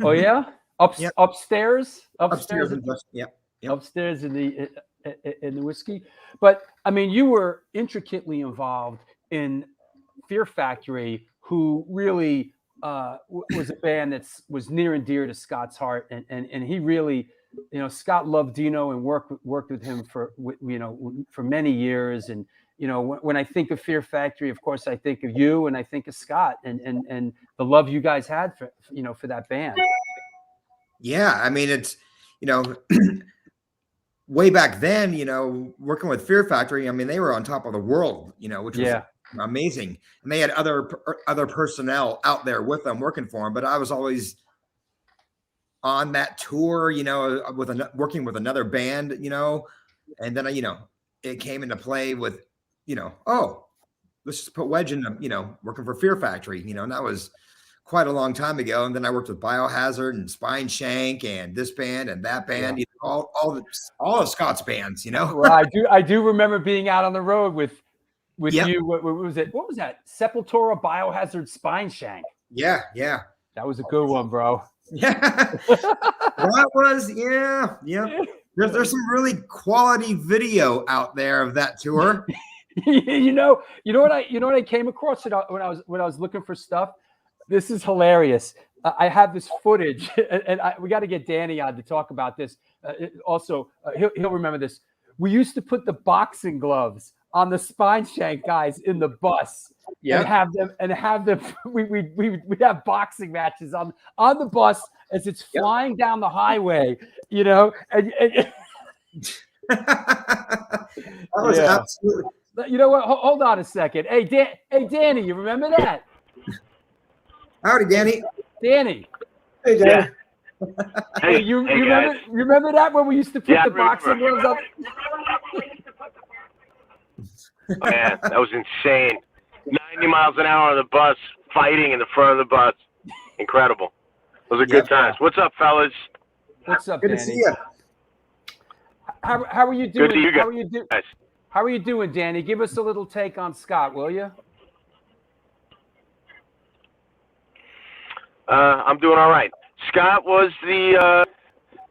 Oh yeah. Upstairs. Yep. Upstairs in the Whiskey. But I mean, you were intricately involved in Fear Factory, who really was a band that was near and dear to Scott's heart, and he really, Scott loved Dino and worked with him for many years. And when I think of Fear Factory, of course I think of you, and I think of Scott and the love you guys had for that band. Yeah, I mean, it's way back then, working with Fear Factory, I mean, they were on top of the world, which was amazing. And they had other personnel out there with them working for them, but I was always on that tour, working with another band, and then it came into play with, oh, let's just put Wedge in the, working for Fear Factory, and that was quite a long time ago. And then I worked with Biohazard and Spine Shank and this band and that band, Yeah. all of Scott's bands, Well, I do remember being out on the road with Yep. you. What was it? What was that? Sepultura, Biohazard, Spine Shank. Yeah. That was a good one, bro. Yeah. That was, yeah. There's some really quality video out there of that tour. you know what I came across it when I was looking for stuff. This is hilarious. I have this footage, and we got to get Danny on to talk about this. He'll remember this. We used to put the boxing gloves on the Spine Shank guys in the bus, and have them. We'd have boxing matches on the bus as it's flying down the highway. That was absolutely. You know what? Hold on a second. Hey, Danny, you remember that? Howdy, Danny. Danny. Hey, Danny. Hey, you remember that when we used to put the boxing gloves up? Man, that was insane. 90 miles an hour on the bus, fighting in the front of the bus. Incredible. Those are good times. What's up, fellas? What's up, Good Danny? to see you. How are you doing? Good to you guys. How are you doing, Danny? Give us a little take on Scott, will you? I'm doing all right. Scott was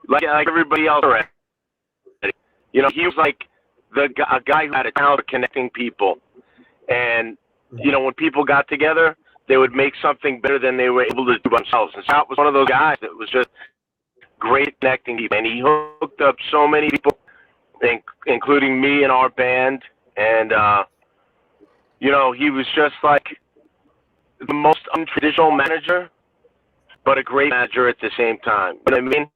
like everybody else already. He was like a guy who had a talent for connecting people. And, when people got together, they would make something better than they were able to do by themselves. And Scott was one of those guys that was just great at connecting people. And he hooked up so many people, including me and our band. And, he was just like the most untraditional manager, but a great manager at the same time. You know what I mean?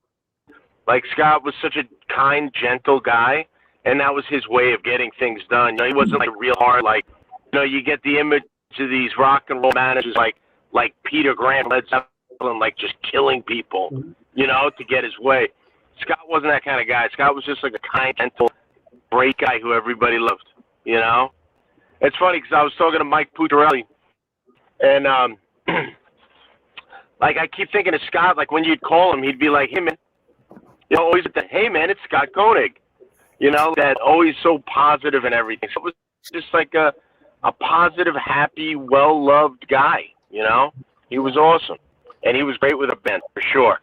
Like, Scott was such a kind, gentle guy, and that was his way of getting things done. He wasn't like real hard. Like, you get the image of these rock and roll managers like Peter Grant, Led Zeppelin, like just killing people, to get his way. Scott wasn't that kind of guy. Scott was just like a kind, gentle, great guy who everybody loved. It's funny because I was talking to Mike Pucciarelli, and like, I keep thinking of Scott, like when you'd call him, he'd be like, hey, man, always at the, hey, man, it's Scott Koenig, that always so positive and everything. So it was just like a positive, happy, well-loved guy, He was awesome. And he was great with a band, for sure.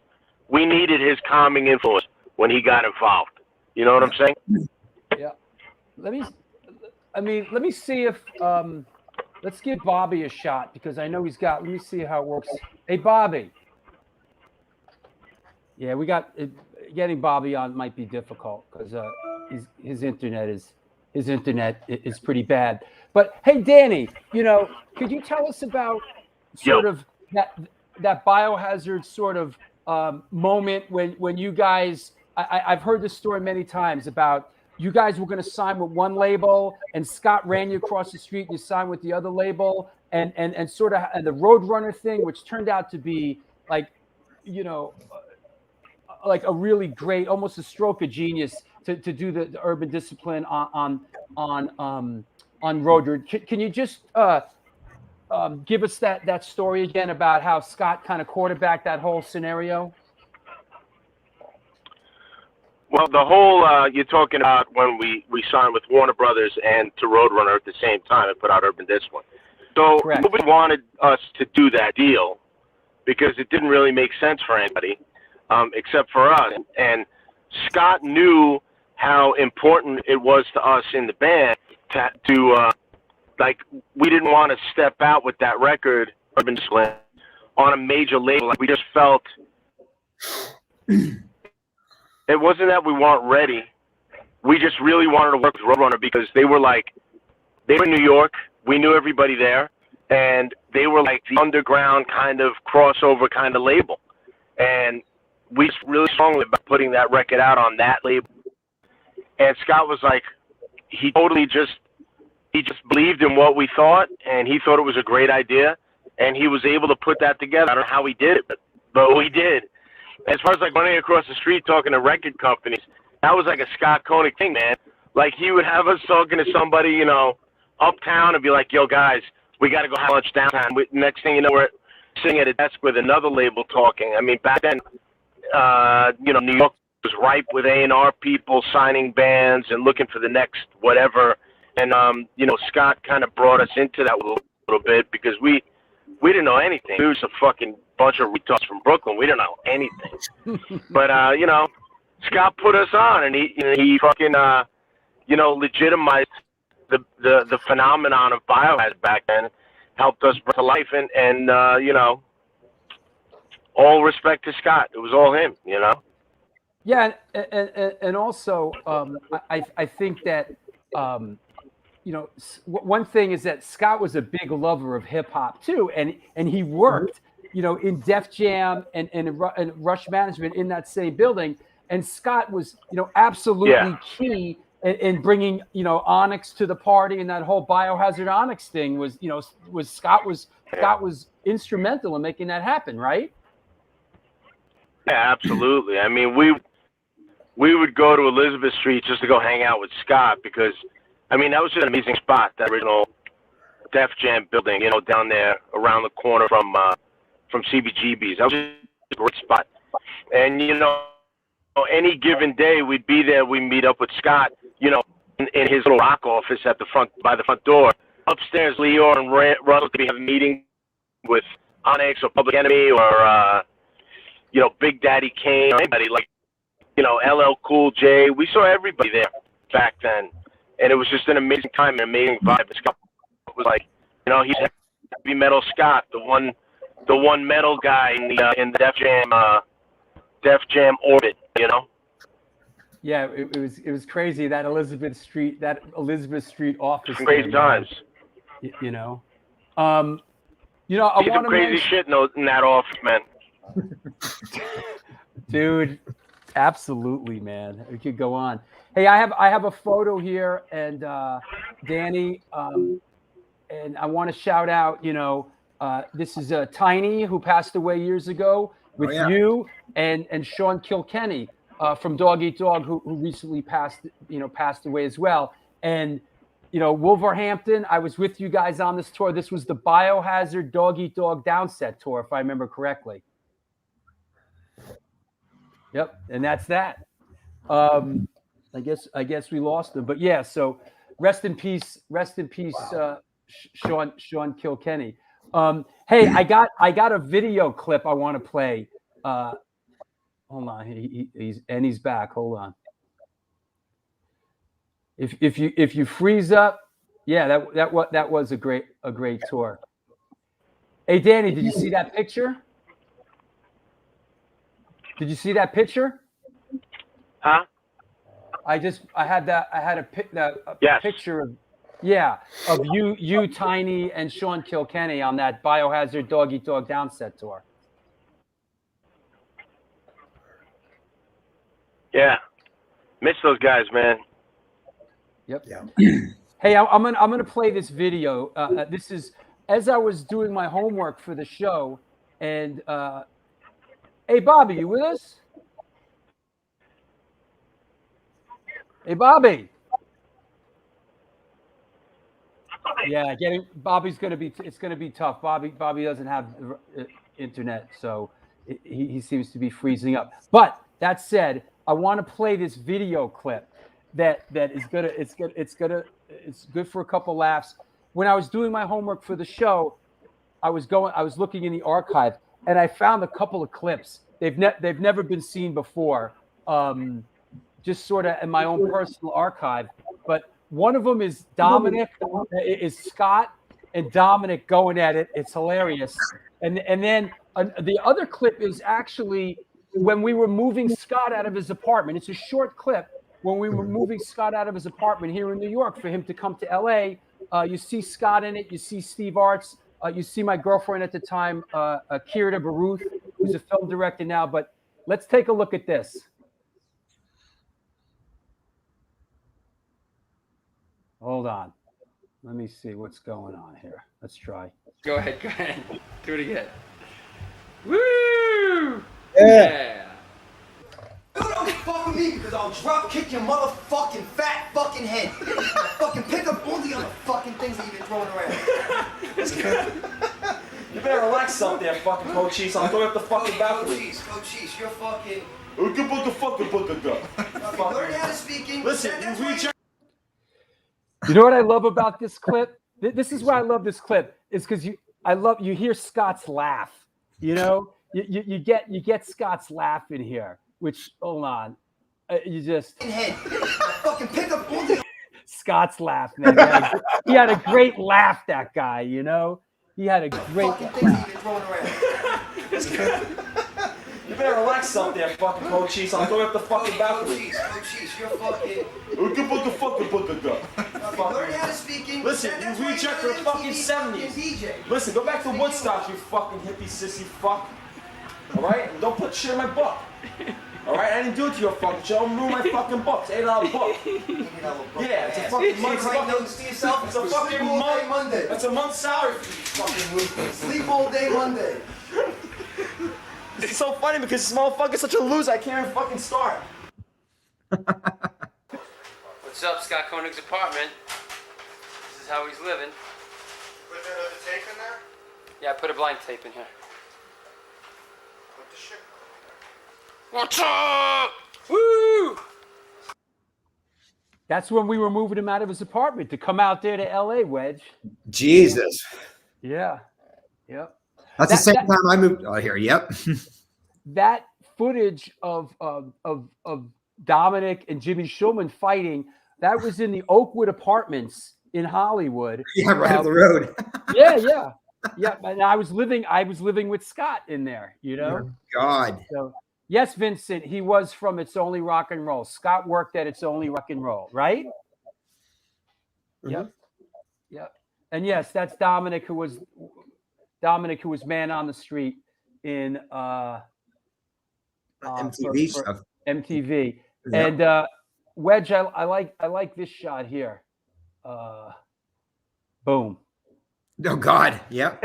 We needed his calming influence when he got involved. You know what I'm saying? Yeah. Let me see if let's give Bobby a shot because I know let me see how it works. Hey, Bobby. Yeah, getting Bobby on might be difficult because his internet is pretty bad. But hey, Danny, could you tell us about sort of that Biohazard sort of moment when you guys? I've heard this story many times about you guys were going to sign with one label, and Scott ran you across the street, and you signed with the other label, and sort of the Roadrunner thing, which turned out to be like a really great, almost a stroke of genius to do the Urban Discipline on Roadrunner. Can you just give us that story again about how Scott kind of quarterbacked that whole scenario? Well, the whole you're talking about when we signed with Warner Brothers and to Roadrunner at the same time and put out Urban Discipline. So Correct. Nobody wanted us to do that deal because it didn't really make sense for anybody except for us. And Scott knew how important it was to us in the band to like, we didn't want to step out with that record, Urban Discipline, on a major label. Like, we just felt it wasn't that we weren't ready. We just really wanted to work with Roadrunner because they were in New York. We knew everybody there, and they were like the underground kind of crossover kind of label. And we just really strongly about putting that record out on that label. And Scott was like, he totally just he just believed in what we thought, and he thought it was a great idea, and he was able to put that together. I don't know how he did it, but we did. As far as like running across the street talking to record companies, that was like a Scott Koenig thing, man. Like he would have us talking to somebody, you know, uptown and be like, "Yo, guys, we got to go have lunch downtown." Next thing you know, we're sitting at a desk with another label talking. I mean, back then, you know, New York was ripe with A&R people signing bands and looking for the next whatever. And you know, Scott kind of brought us into that a little bit because we didn't know anything. We was a fucking bunch of retards from Brooklyn. We didn't know anything. But you know, Scott put us on, and he fucking you know, legitimized the phenomenon of Biohazard back then, helped us bring to life, and you know, all respect to Scott. It was all him, you know. Yeah, and also I think that you know, one thing is that Scott was a big lover of hip hop too, and he worked, you know, in Def Jam and Rush Management in that same building, and Scott was, you know, absolutely key in bringing, you know, Onyx to the party, and that whole Biohazard Onyx thing was, you know, Scott was instrumental in making that happen, right? Yeah, absolutely. I mean, we would go to Elizabeth Street just to go hang out with Scott because, I mean, that was just an amazing spot, that original Def Jam building, you know, down there around the corner from CBGB's. That was just a great spot. And, you know, any given day we'd be there, we'd meet up with Scott, you know, in his little rock office at the front, by the front door. Upstairs, Leo and Russell could be having a meeting with Onyx or Public Enemy or, you know, Big Daddy Kane or anybody, like, you know, LL Cool J. We saw everybody there back then. And it was just an amazing time, an amazing vibe. And Scott was like, you know, he's heavy metal Scott, the one metal guy in the Def Jam orbit, you know. Yeah, it was crazy, that Elizabeth Street office. Crazy times. You know, you know, I want some crazy shit in that office, man. Dude, absolutely, man. We could go on. Hey, I have a photo here, and Danny, and I want to shout out, you know, this is Tiny, who passed away years ago, with you and Sean Kilkenny from Dog Eat Dog, who recently passed away as well. And, you know, Wolverhampton, I was with you guys on this tour. This was the Biohazard Dog Eat Dog Downset tour, if I remember correctly. Yep, and that's that. I guess we lost him, but yeah. So rest in peace, Sean Kilkenny. Hey, I got a video clip I want to play. Hold on, he's back. Hold on. If you freeze up, yeah, that was a great tour. Hey, Danny, did you see that picture? Did you see that picture? Huh? I had a picture of you, Tiny, and Sean Kilkenny on that Biohazard Dog Eat Dog Downset tour. Yeah, miss those guys, man. Yep. Yeah. Hey, I'm gonna play this video. This is as I was doing my homework for the show, and hey, Bobby, you with us? Hey, Bobby. Yeah, Bobby's gonna be. It's gonna be tough. Bobby doesn't have internet, so he seems to be freezing up. But that said, I want to play this video clip that is gonna. It's good for a couple laughs. When I was doing my homework for the show, I was looking in the archive, and I found a couple of clips. They've never been seen before. Just sort of in my own personal archive, but one of them is Scott and Dominic going at it. It's hilarious. And then the other clip is actually when we were moving Scott out of his apartment. It's a short clip when we were moving Scott out of his apartment here in New York for him to come to LA. You see Scott in it. You see Steve Arts. You see my girlfriend at the time, Kirita Baruth, who's a film director now. But let's take a look at this. Hold on. Let me see what's going on here. Let's try. Go ahead. Do it again. Woo! Yeah. You don't fuck with me because I'll drop kick your motherfucking fat fucking head. I'll fucking pick up all the other fucking things that you've been throwing around. You better relax up there, fucking Cochise. I'm going up the fucking balcony. Cochise, you're fucking. Fucking Learn how to speak English. Listen, That's you why reach out. You know what I love about this clip? This is why I love this clip. Is because you hear Scott's laugh. You know, you get Scott's laugh in here. Which, hold on, you just head. I'll fucking pick up all the. Scott's laugh, man. He had a great laugh. That guy, you know, he had a great fucking things that you've been throwing around. You better relax up there, fucking Cochise. I'm going up the fucking balcony. Cochise, you're fucking. Learn how to speak English. Listen, That's you why reach you out to the gotta fucking MC, 70s. DJ. Listen, go back to Woodstock, you fucking hippie sissy fuck. All right? And don't put shit in my book. All right? I didn't do it to your fucking show. Don't ruin my fucking book. It's $8 book. Yeah, it's a fucking month's Write notes to yourself. It's a Sleep fucking all day month. Monday. That's a month's salary for you fucking losers. Sleep all day Monday. This is so funny because this motherfucker's such a loser. I can't even fucking start. What's up, Scott Koenig's apartment? This is how he's living. Put the tape in there? Yeah, I put a blind tape in here. Put the shit. What's up? Woo! That's when we were moving him out of his apartment to come out there to LA, Wedge. Jesus. Yeah. Yep. That's the same time I moved. Oh, here. Yep. That footage of Dominic and Jimmy Schulman fighting, that was in the Oakwood Apartments in Hollywood. Yeah, right up the road. Yeah. And I was living with Scott in there, you know. God. So yes, Vincent, he was from It's Only Rock and Roll. Scott worked at It's Only Rock and Roll, right? Mhm. Yep. And yes, that's Dominic who was man on the street in MTV for stuff. MTV. Yeah. And Wedge, I like this shot here. Boom. Oh God. Yep.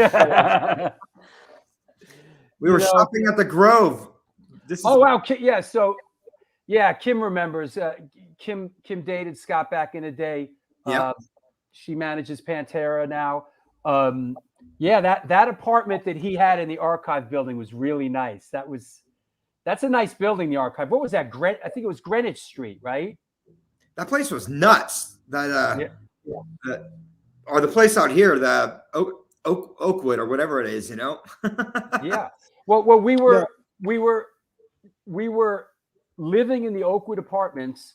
We You were know- shopping at the Grove. This is Oh wow. Yeah. So yeah, Kim remembers. Kim dated Scott back in the day. Yeah. She manages Pantera now. Yeah, that apartment that he had in the archive building was really nice. That's a nice building, the archive. What was that? I think it was Greenwich Street, right? that place was nuts. That Yeah. or the place out here, the Oakwood or whatever it is, you know. Yeah. Well, we were living in the Oakwood apartments.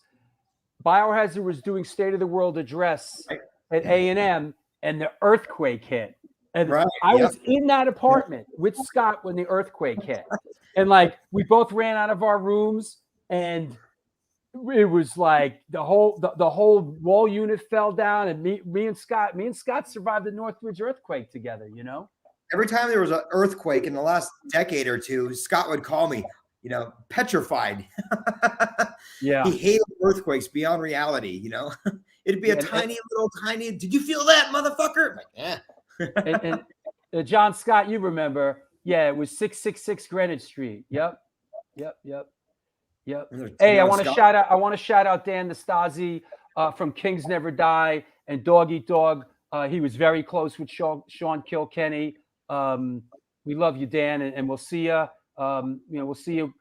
Biohazard was doing State of the World address at A&M, and the earthquake hit. And Right, I yep. was in that apartment with Scott when the earthquake hit. And like we both ran out of our rooms, and it was like the whole wall unit fell down, and me and Scott survived the Northridge earthquake together, you know? Every time there was an earthquake in the last decade or two, Scott would call me, you know, petrified. Yeah. He hated earthquakes beyond reality, you know. It'd be a tiny. Did you feel that, motherfucker? I'm like, yeah. And John Scott, you remember? Yeah, it was 666 Greenwich Street. Yep. Hey, I want to shout out Dan Nastasi from Kings Never Die and Dog Eat Dog. He was very close with Sean Kilkenny. We love you, Dan, and we'll see you. We'll see you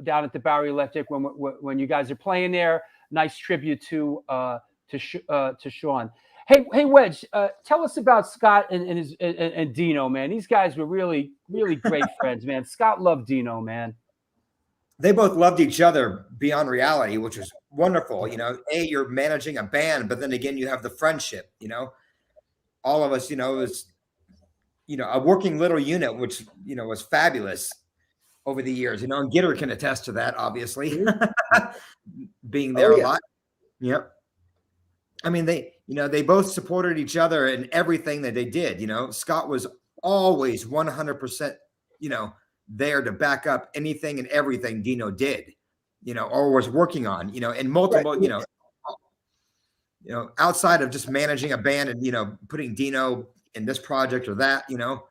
down at the Bowery Electric when you guys are playing there. Nice tribute to Sean. Hey, Wedge, tell us about Scott and Dino, man. These guys were really, really great friends, man. Scott loved Dino, man. They both loved each other beyond reality, which was wonderful. You know, you're managing a band, but then again, you have the friendship. You know, all of us, you know, it was, you know, a working little unit, which, you know, was fabulous over the years. You know, and Gitter can attest to that, obviously, being there a lot. Yep. I mean, they both supported each other in everything that they did. You know, Scott was always 100%, you know, there to back up anything and everything Dino did, you know, or was working on, you know, and multiple, you know, outside of just managing a band and, you know, putting Dino in this project or that, you know,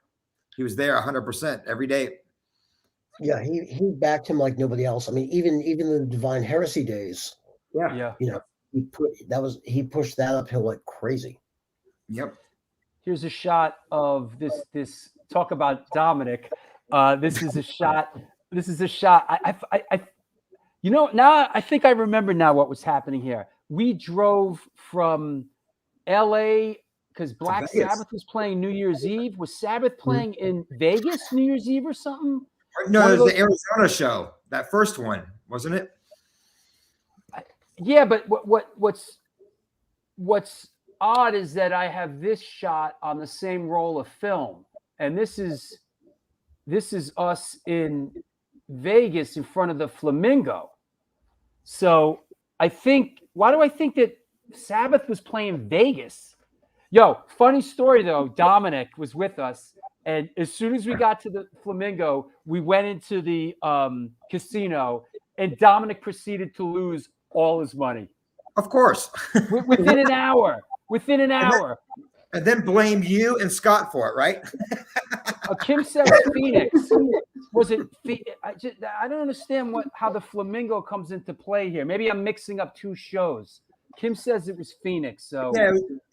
he was there 100% every day. Yeah, he backed him like nobody else. I mean, even the Divine Heresy days, Yeah. you know, he pushed that uphill like crazy. Yep. Here's a shot of this talk about Dominic. This is a shot. I you know, now I think I remember now what was happening here. We drove from LA because Black Vegas. Sabbath was playing New Year's Eve. Was Sabbath playing in Vegas New Year's Eve or something? No, One it of was the those- Arizona show, that first one, wasn't it? Yeah, but what's odd is that I have this shot on the same roll of film, and this is us in Vegas in front of the Flamingo. So why do I think that Sabbath was playing Vegas? Yo, funny story though. Dominic was with us, and as soon as we got to the Flamingo, we went into the casino, and Dominic proceeded to lose all his money Of course. within an hour. Within an hour. And then blame you and Scott for it, right? Kim says Phoenix. Was it? I don't understand how the Flamingo comes into play here. Maybe I'm mixing up two shows. Kim says it was Phoenix. So Yeah,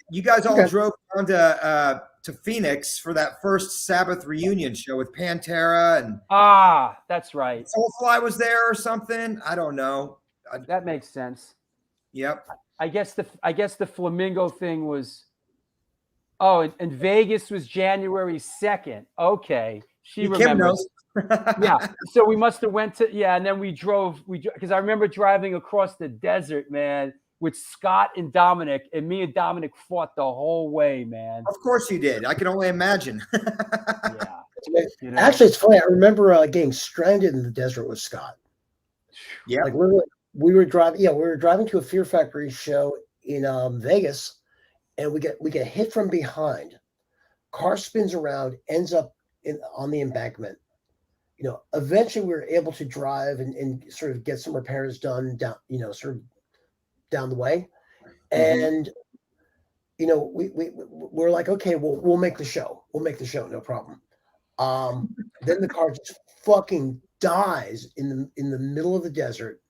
you guys all drove down to Phoenix for that first Sabbath reunion show with Pantera and that's right. Soulfly was there or something. I don't know. That makes sense. Yep. I guess the Flamingo thing was. Oh, and Vegas was January 2nd. Okay, she Kim remembers. knows. Yeah, so we must have went to and then we drove because I remember driving across the desert, man, with Scott and Dominic, and me and Dominic fought the whole way, man. Of course you did. I can only imagine. Yeah. You know? Actually, it's funny. I remember getting stranded in the desert with Scott. Yeah. Like we were driving. Yeah, we were driving to a Fear Factory show in Vegas, and we get hit from behind. Car spins around, ends up on the embankment. You know, eventually we were able to drive and sort of get some repairs done down. You know, sort of down the way, and you know we're like, okay, we'll make the show. We'll make the show, no problem. Then the car just fucking dies in the middle of the desert,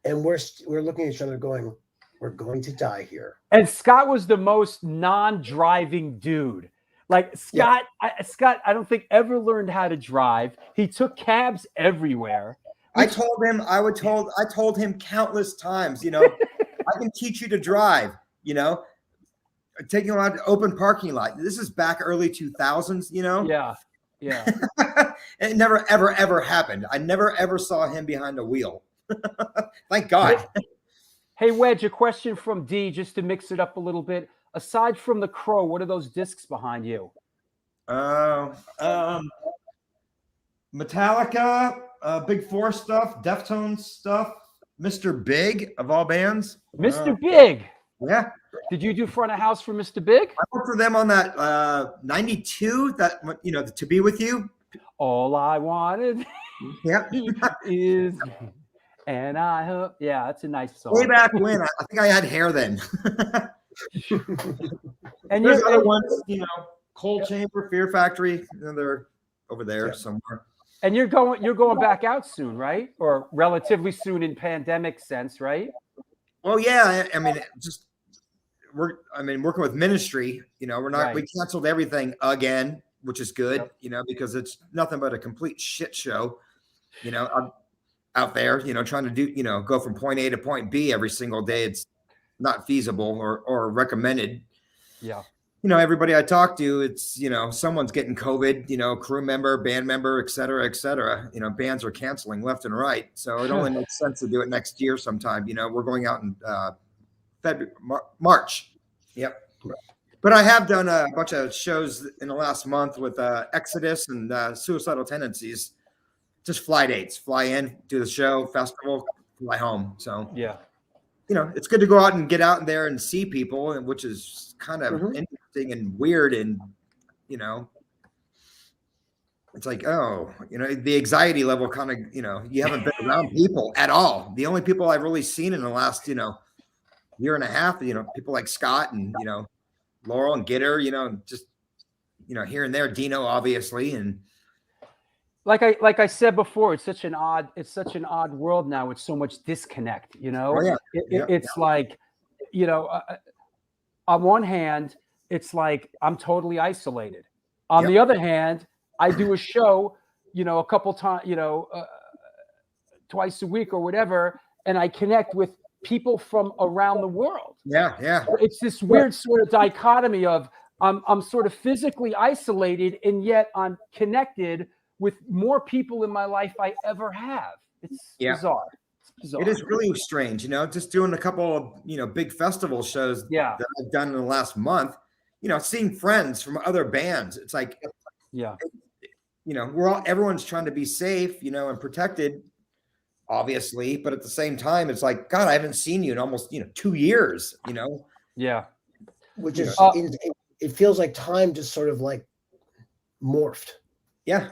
and we're looking at each other going, we're going to die here. And Scott was the most non-driving dude. Like Scott, Scott, I don't think ever learned how to drive. He took cabs everywhere. I told him countless times, you know, I can teach you to drive, you know, taking him out to open parking lot. This is back early 2000s, you know? Yeah. Yeah. It never, ever, ever happened. I never, ever saw him behind a wheel. Thank God. Hey, Wedge, a question from D, just to mix it up a little bit. Aside from the Crow, what are those discs behind you? Metallica, Big Four stuff, Deftones stuff, Mr. Big of all bands. Mr. Big. Yeah. Did you do front of house for Mr. Big? I worked for them on that 92, that, you know, To Be With You. All I wanted Yeah. is, and I hope. Yeah, that's a nice song. Way back when, I think I had hair then. And there's you're other ones, you know, Cold Chamber, Fear Factory. You know, they're over there somewhere. And you're going back out soon, right? Or relatively soon in pandemic sense, right? Well, yeah. I mean, working with ministry, you know, we canceled everything again, which is good, you know, because it's nothing but a complete shit show, you know, out there, you know, trying to do, you know, go from point A to point B every single day. It's not feasible or recommended. Yeah. You know, everybody I talk to, it's, you know, someone's getting COVID, you know, crew member, band member, et cetera, et cetera. You know, bands are canceling left and right. So it only makes sense to do it next year sometime. You know, we're going out in March. Yep. But I have done a bunch of shows in the last month with Exodus and Suicidal Tendencies. Just fly dates, fly in, do the show, festival, fly home. So, yeah. You know, it's good to go out and get out there and see people, which is kind of interesting and weird. And, you know, it's like, oh, you know, the anxiety level kind of, you know, you haven't been around people at all. The only people I've really seen in the last, you know, year and a half, people like Scott and, Laurel and Gitter, just, here and there, Dino, obviously. And like I said before, it's such an odd world now with so much disconnect, Oh, yeah. It's like, on one hand, it's like I'm totally isolated. On the other hand, I do a show, a couple times, twice a week or whatever, and I connect with people from around the world. Yeah. It's this weird sort of dichotomy of I'm sort of physically isolated, and yet I'm connected with more people in my life I ever have. It's bizarre. It's bizarre. It is really strange, just doing a couple of, big festival shows that I've done in the last month, seeing friends from other bands. It's like, everyone's trying to be safe, and protected, obviously, but at the same time, it's like, God, I haven't seen you in almost, 2 years, Yeah. Which is, it feels like time just sort of like morphed. Yeah.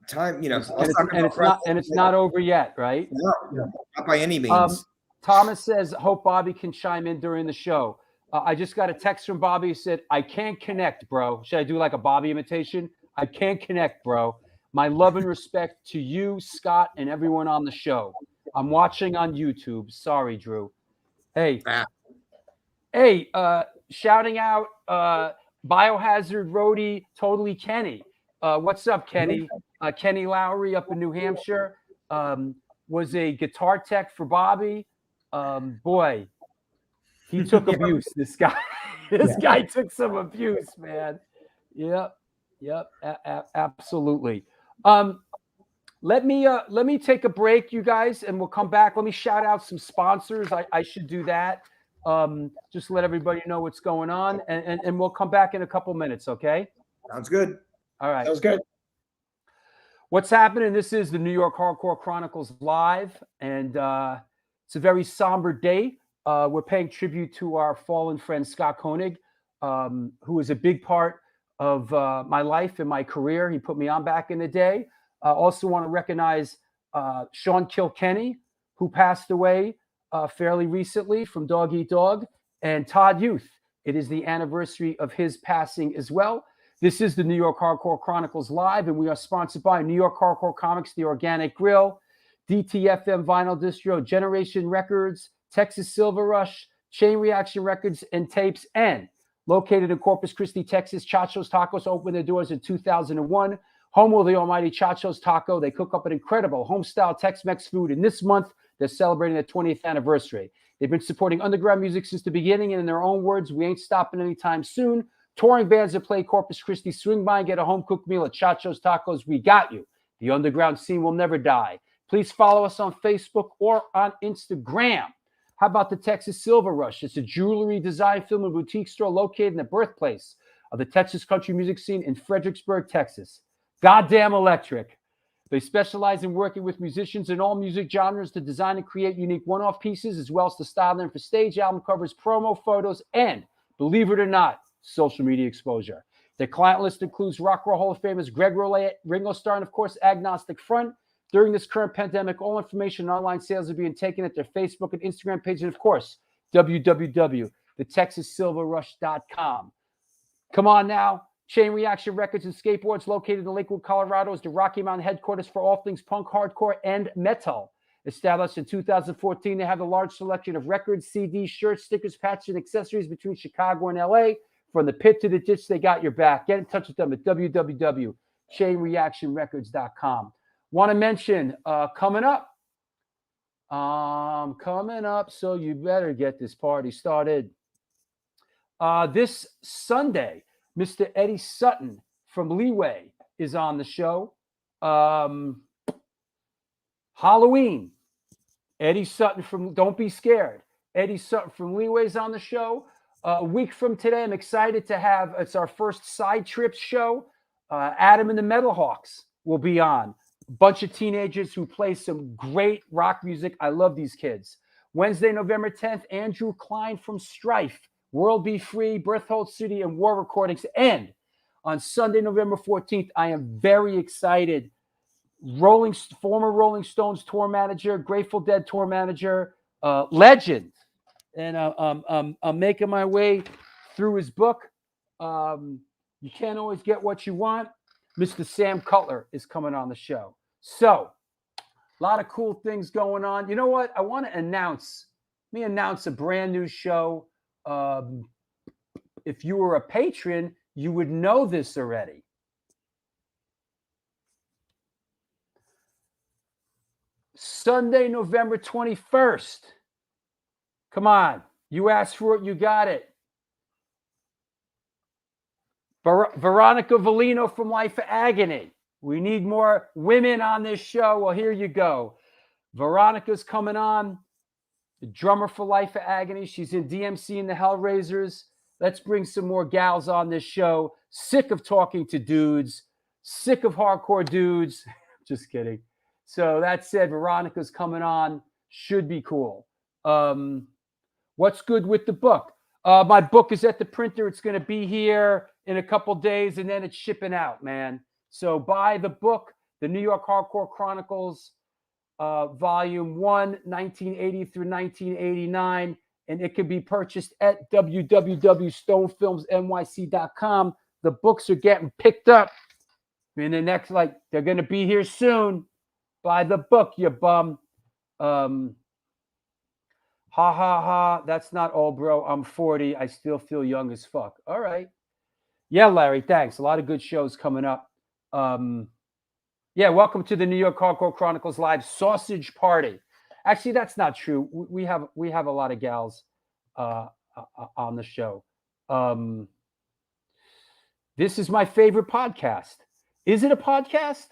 Time, and it's not over yet, right? No, not by any means. Thomas says, hope Bobby can chime in during the show. I just got a text from Bobby who said, I can't connect, bro. Should I do like a Bobby imitation? I can't connect, bro. My love and respect to you, Scott, and everyone on the show. I'm watching on YouTube. Sorry, Drew. Hey, shouting out Biohazard roadie, Totally Kenny. What's up, Kenny? Kenny Lowry up in New Hampshire was a guitar tech for Bobby. Boy, he took abuse. This guy took some abuse, man. Yep, absolutely. Let me take a break, you guys, and we'll come back. Let me shout out some sponsors. I should do that. Just let everybody know what's going on, and we'll come back in a couple minutes. Okay. Sounds good. All right. Sounds good. What's happening? This is the New York Hardcore Chronicles live, and it's a very somber day. We're paying tribute to our fallen friend Scott Koenig, who was a big part of my life and my career. He put me on back in the day. I also want to recognize Sean Kilkenny, who passed away fairly recently from Dog Eat Dog, and Todd Youth. It is the anniversary of his passing as well. This is the New York Hardcore Chronicles live, and we are sponsored by New York Hardcore Comics, The Organic Grill, DTFM Vinyl Distro, Generation Records, Texas Silver Rush, Chain Reaction Records and Tapes, and located in Corpus Christi, Texas, Chacho's Tacos opened their doors in 2001. Home of the almighty Chacho's Taco. They cook up an incredible home-style Tex-Mex food, and this month they're celebrating their 20th anniversary. They've been supporting underground music since the beginning, and in their own words, we ain't stopping anytime soon. Touring bands that play Corpus Christi, swing by and get a home-cooked meal at Chacho's Tacos. We got you. The underground scene will never die. Please follow us on Facebook or on Instagram. How about the Texas Silver Rush? It's a jewelry design, film, and boutique store located in the birthplace of the Texas country music scene in Fredericksburg, Texas. Goddamn electric. They specialize in working with musicians in all music genres to design and create unique one-off pieces, as well as to style them for stage, album covers, promo photos, and, believe it or not, social media exposure. Their client list includes Rock Roll Hall of Famers Greg Roulette, Ringo Starr, and, of course, Agnostic Front. During this current pandemic, all information and online sales are being taken at their Facebook and Instagram page, and, of course, www.thetexassilverrush.com. Come on now. Chain Reaction Records and Skateboards, located in Lakewood, Colorado, is the Rocky Mountain headquarters for all things punk, hardcore, and metal. Established in 2014, they have a large selection of records, CDs, shirts, stickers, patches, and accessories between Chicago and LA. From the pit to the ditch, they got your back. Get in touch with them at www.chainreactionrecords.com. Want to mention coming up, so you better get this party started. This Sunday, Mr. Eddie Sutton from Leeway is on the show. Halloween. Eddie Sutton from Don't Be Scared. Eddie Sutton from Leeway is on the show. A week from today, I'm excited to have, it's our first Side Trips show. Adam and the Metal Hawks will be on. A bunch of teenagers who play some great rock music. I love these kids. Wednesday, November 10th, Andrew Klein from Strife, World Be Free, Berthold City, and War Recordings. And on Sunday, November 14th, I am very excited. Former Rolling Stones tour manager, Grateful Dead tour manager, legend, and I'm making my way through his book. You can't always get what you want. Mr. Sam Cutler is coming on the show. So, a lot of cool things going on. You know what? I want to announce a brand new show. If you were a patron, you would know this already. Sunday, November 21st. Come on. You asked for it, you got it. Veronica Valino from Life of Agony. We need more women on this show. Well, here you go. Veronica's coming on, the drummer for Life of Agony. She's in DMC and the Hellraisers. Let's bring some more gals on this show. Sick of talking to dudes. Sick of hardcore dudes. Just kidding. So that said, Veronica's coming on. Should be cool. What's good with the book? My book is at the printer. It's going to be here in a couple days, and then it's shipping out, man. So buy the book, The New York Hardcore Chronicles, Volume 1, 1980 through 1989, and it can be purchased at www.stonefilmsnyc.com. The books are getting picked up in the next, they're going to be here soon. Buy the book, you bum. Ha ha ha. That's not all, bro. I'm 40. I still feel young as fuck. All right. Yeah, Larry, thanks. A lot of good shows coming up. Yeah, welcome to the New York Hardcore Chronicles Live Sausage Party. Actually, that's not true. We have a lot of gals on the show. This is my favorite podcast. Is it a podcast?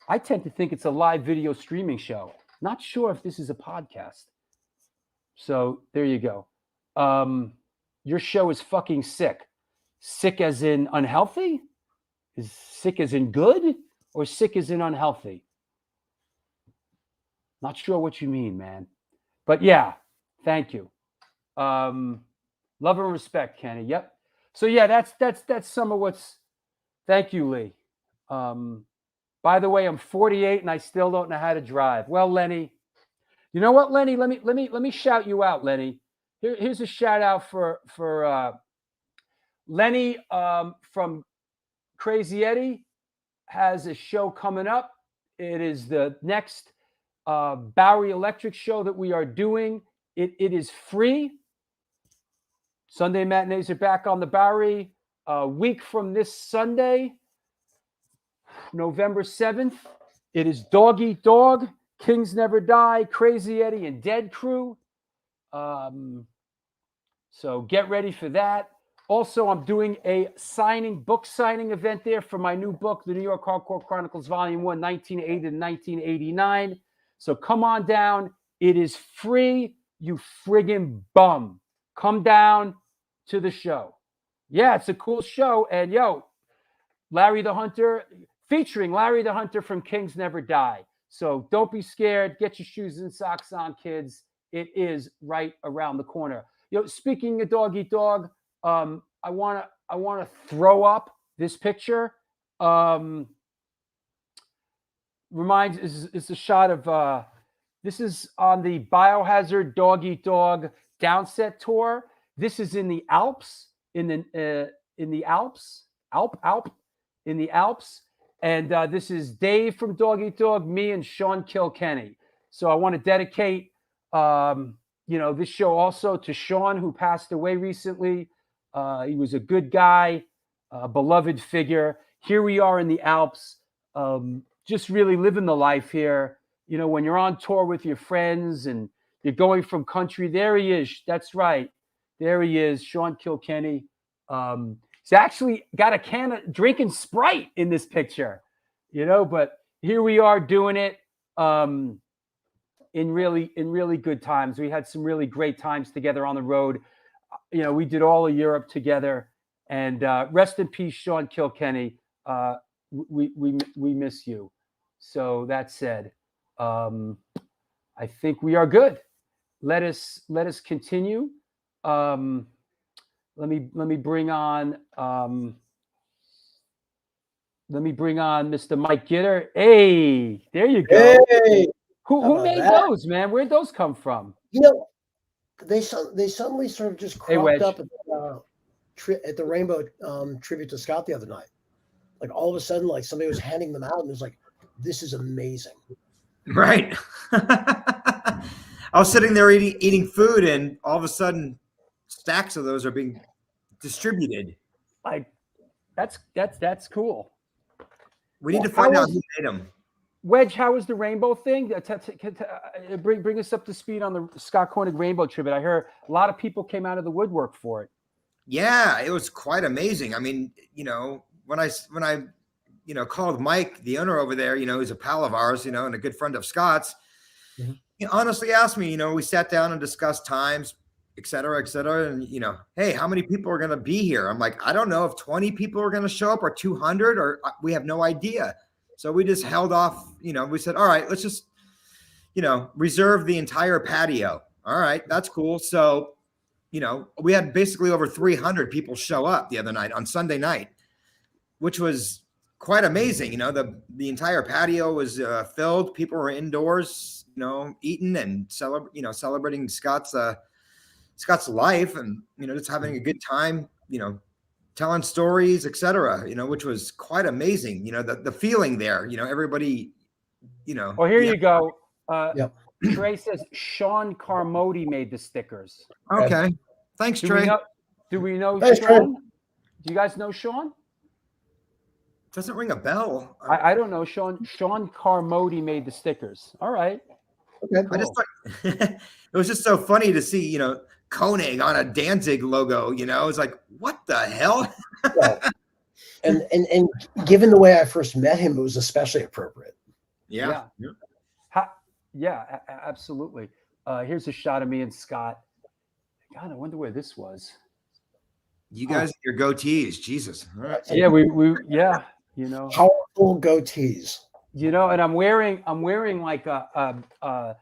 I tend to think it's a live video streaming show. Not sure if this is a podcast. So there you go. Your show is fucking sick. Sick as in unhealthy? Is sick as in good? Or sick as in unhealthy? Not sure what you mean, man. But yeah, thank you. Love and respect, Kenny. Yep. So yeah, that's some of what's. Thank you, Lee. By the way, I'm 48 and I still don't know how to drive. Well, Lenny, you know what, Lenny? Let me shout you out, Lenny. Here's a shout out for Lenny from Crazy Eddie. Has a show coming up. It is the next Bowery Electric show that we are doing. It is free. Sunday matinees are back on the Bowery. A week from this Sunday, November 7th, it is Dog Eat Dog, Kings Never Die, Crazy Eddie, and Dead Crew. So get ready for that. Also, I'm doing a book signing event there for my new book, The New York Hardcore Chronicles, Volume 1, 1980 to 1989. So come on down. It is free, you friggin' bum. Come down to the show. Yeah, it's a cool show. And yo, Larry the Hunter, featuring Larry the Hunter from Kings Never Die. So don't be scared. Get your shoes and socks on, kids. It is right around the corner. Yo, speaking of Dog Eat Dog, I want to throw up this picture. It's a shot of this is on the Biohazard Dog Eat Dog downset tour. This is in the Alps, in the Alps, and this is Dave from Dog Eat Dog, me, and Sean Kilkenny. So I want to dedicate this show also to Sean, who passed away recently. He was a good guy, a beloved figure. Here we are in the Alps, just really living the life here. You know, when you're on tour with your friends and you're going from country, there he is. That's right. There he is, Sean Kilkenny. He's actually got a can of drinking Sprite in this picture, but here we are doing it in really good times. We had some really great times together on the road. We did all of Europe together, and rest in peace, Sean Kilkenny. We miss you. So that said, I think we are good. Let us continue. Let me bring on Mr. Mike Gitter. Hey, there you go. Hey, Who made those, man? Where'd those come from? they suddenly sort of just Hey, Wedge. cropped up at the Rainbow tribute to Scott the other night. Like all of a sudden, like somebody was handing them out, and it was like, "This is amazing." Right. I was sitting there eating food, and all of a sudden, stacks of those are being distributed. Like, that's cool. We need Well, to find how out was- who made them. Wedge, how was the rainbow thing? Bring us up to speed on the Scott Koenig rainbow tribute. I heard a lot of people came out of the woodwork for it. Yeah, it was quite amazing. I mean, when I called Mike, the owner over there, he's a pal of ours, and a good friend of Scott's. Mm-hmm. He honestly asked me, we sat down and discussed times, et cetera, and hey, how many people are going to be here? I'm like, I don't know if 20 people are going to show up or 200, or we have no idea. So we just held off. We said, all right, let's just reserve the entire patio. All right, that's cool. So we had basically over 300 people show up the other night on Sunday night, which was quite amazing. The entire patio was filled. People were indoors, eating and celebrating Scott's life, and just having a good time, telling stories, etc. Which was quite amazing. The feeling there. Everybody. Well, here you go. Yep. Trey says Sean Carmody made the stickers. Okay. Thanks, Trey. Do we know Thanks, Trey. Sean? Do you guys know Sean? Doesn't ring a bell. I don't know. Sean Carmody made the stickers. All right. Okay. I just it was just so funny to see, Koenig on a Danzig logo. It's like, what the hell? Well, and given the way I first met him, it was especially appropriate. Yeah. Absolutely. Here's a shot of me and Scott. God, I wonder where this was. You guys, your goatees, Jesus. All right. Yeah, we Powerful goatees. and I'm wearing like a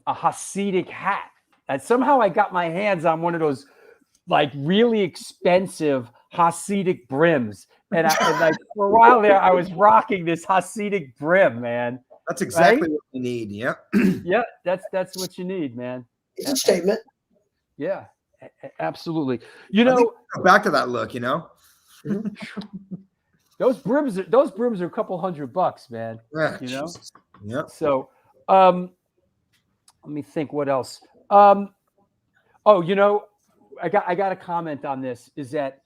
Hasidic hat. And somehow I got my hands on one of those like really expensive Hasidic brims. And like for a while there, I was rocking this Hasidic brim, man. That's exactly Right? what we need. Yeah. Yeah, that's what you need, man. It's a statement. Yeah, absolutely. I think go back to that look, those brims are a couple $100, man. Yeah, You know? Jesus. Yep. So, let me think what else. I got a comment on this is that,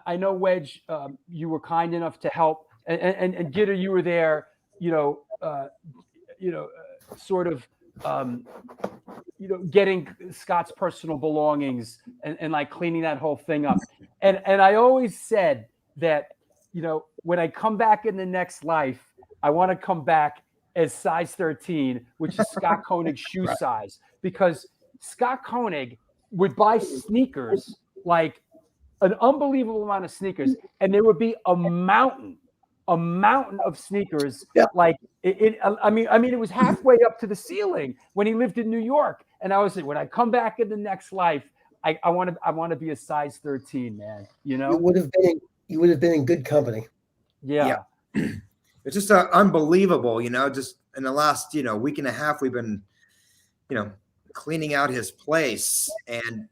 I know Wedge, you were kind enough to help and Gitter, you were there, sort of, getting Scott's personal belongings and like cleaning that whole thing up. And I always said that, when I come back in the next life, I want to come back as size 13, which is Scott Koenig's shoe size, because Scott Koenig would buy sneakers, like an unbelievable amount of sneakers, and there would be a mountain of sneakers. Yeah. Like it was halfway up to the ceiling when he lived in New York. And I was like, when I come back in the next life, I want to be a size 13, man. You would have been in good company. Yeah. It's just unbelievable, just in the last, week and a half, we've been, cleaning out his place, and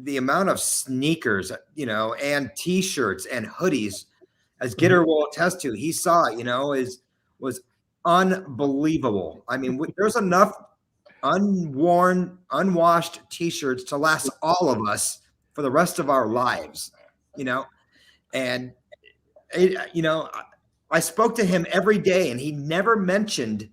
the amount of sneakers, and T-shirts and hoodies, as Gitter will attest to, he saw, was unbelievable. I mean, there's enough unworn, unwashed T-shirts to last all of us for the rest of our lives, and I spoke to him every day, and he never mentioned,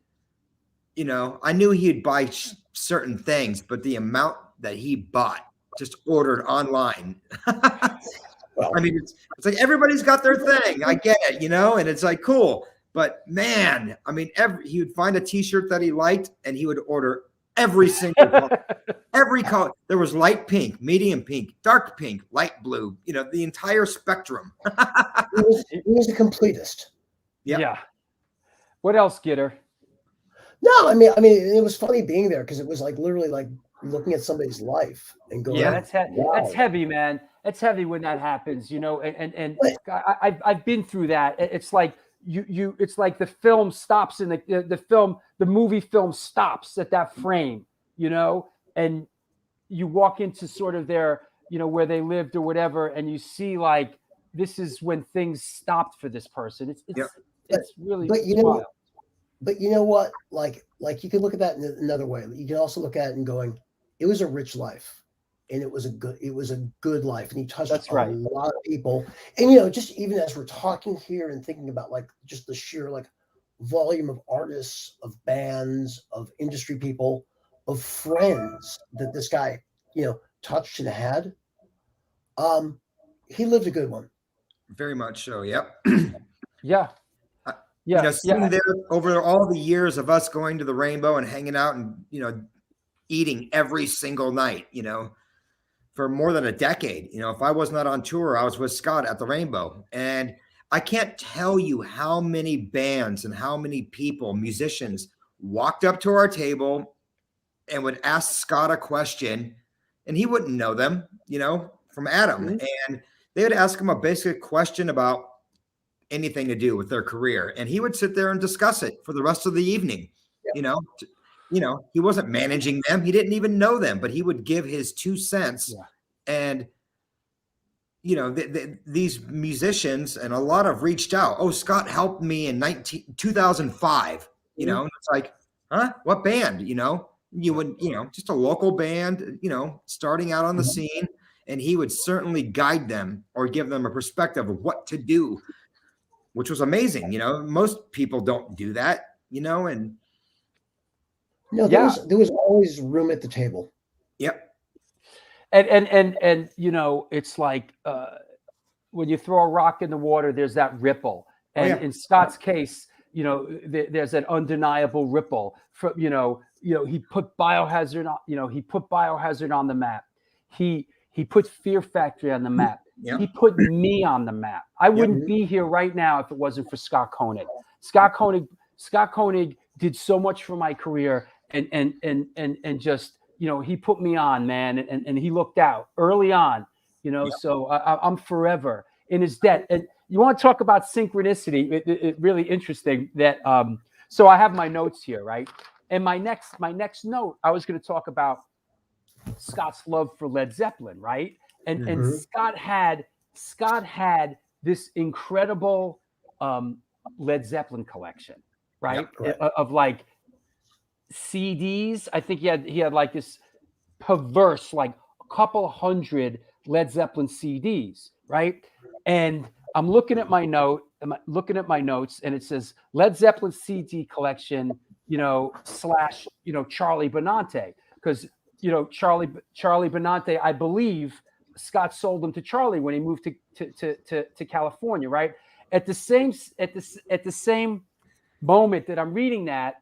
I knew he'd buy certain things, but the amount that he bought, just ordered online. Well, I mean, it's like everybody's got their thing. I get it, and it's like cool. But man, I mean, he would find a T-shirt that he liked, and he would order every single color. Every color. There was light pink, medium pink, dark pink, light blue. The entire spectrum. he was a completist. Yeah. What else, Gitter? No, I mean, it was funny being there because it was like literally like looking at somebody's life and going, Yeah, that's wow. That's heavy, man. It's heavy when that happens, and I've been through that. It's like it's like the film stops in the movie film stops at that frame, and you walk into sort of their, where they lived or whatever, and you see like this is when things stopped for this person. It's really but wild. But you know what? Like you can look at that in another way. You can also look at it and going, it was a rich life, and it was a good life, and he touched a lot of people. And just even as we're talking here and thinking about like just the sheer like volume of artists, of bands, of industry people, of friends that this guy touched and had, he lived a good one. Very much so. Yep. Yeah. Yeah. Sitting there over all the years of us going to the Rainbow and hanging out and, eating every single night, for more than a decade. If I was not on tour, I was with Scott at the Rainbow. And I can't tell you how many bands and how many people, musicians, walked up to our table and would ask Scott a question, and he wouldn't know them, from Adam. Mm-hmm. And they would ask him a basic question about anything to do with their career, and he would sit there and discuss it for the rest of the evening. Yep. He wasn't managing them, he didn't even know them, but he would give his 2 cents. And these musicians, and a lot have reached out. Oh, Scott helped me in 2005. And it's like, huh? What band? You would, just a local band, starting out on the scene, and he would certainly guide them or give them a perspective of what to do, which was amazing. Most people don't do that, and there was always room at the table. Yep. And it's like when you throw a rock in the water, there's that ripple. And in Scott's case, there's an undeniable ripple. From he put Biohazard on, he put Biohazard on the map. He put Fear Factory on the map. Yep. He put me on the map. I wouldn't be here right now if it wasn't for Scott Koenig. Scott Koenig did so much for my career, and just he put me on, man, and he looked out early on. So I'm forever in his debt. And you want to talk about synchronicity? It really interesting that. So I have my notes here, right? And my next note, I was going to talk about Scott's love for Led Zeppelin, right? And Scott had this incredible Led Zeppelin collection, right? Of like CDs. I think he had like this perverse, like a couple 100 Led Zeppelin CDs, right? And I'm looking at my notes, and it says Led Zeppelin CD collection, / Charlie Benante, because Charlie Benante, I believe Scott sold them to Charlie when he moved to California, right? At the same moment that I'm reading that,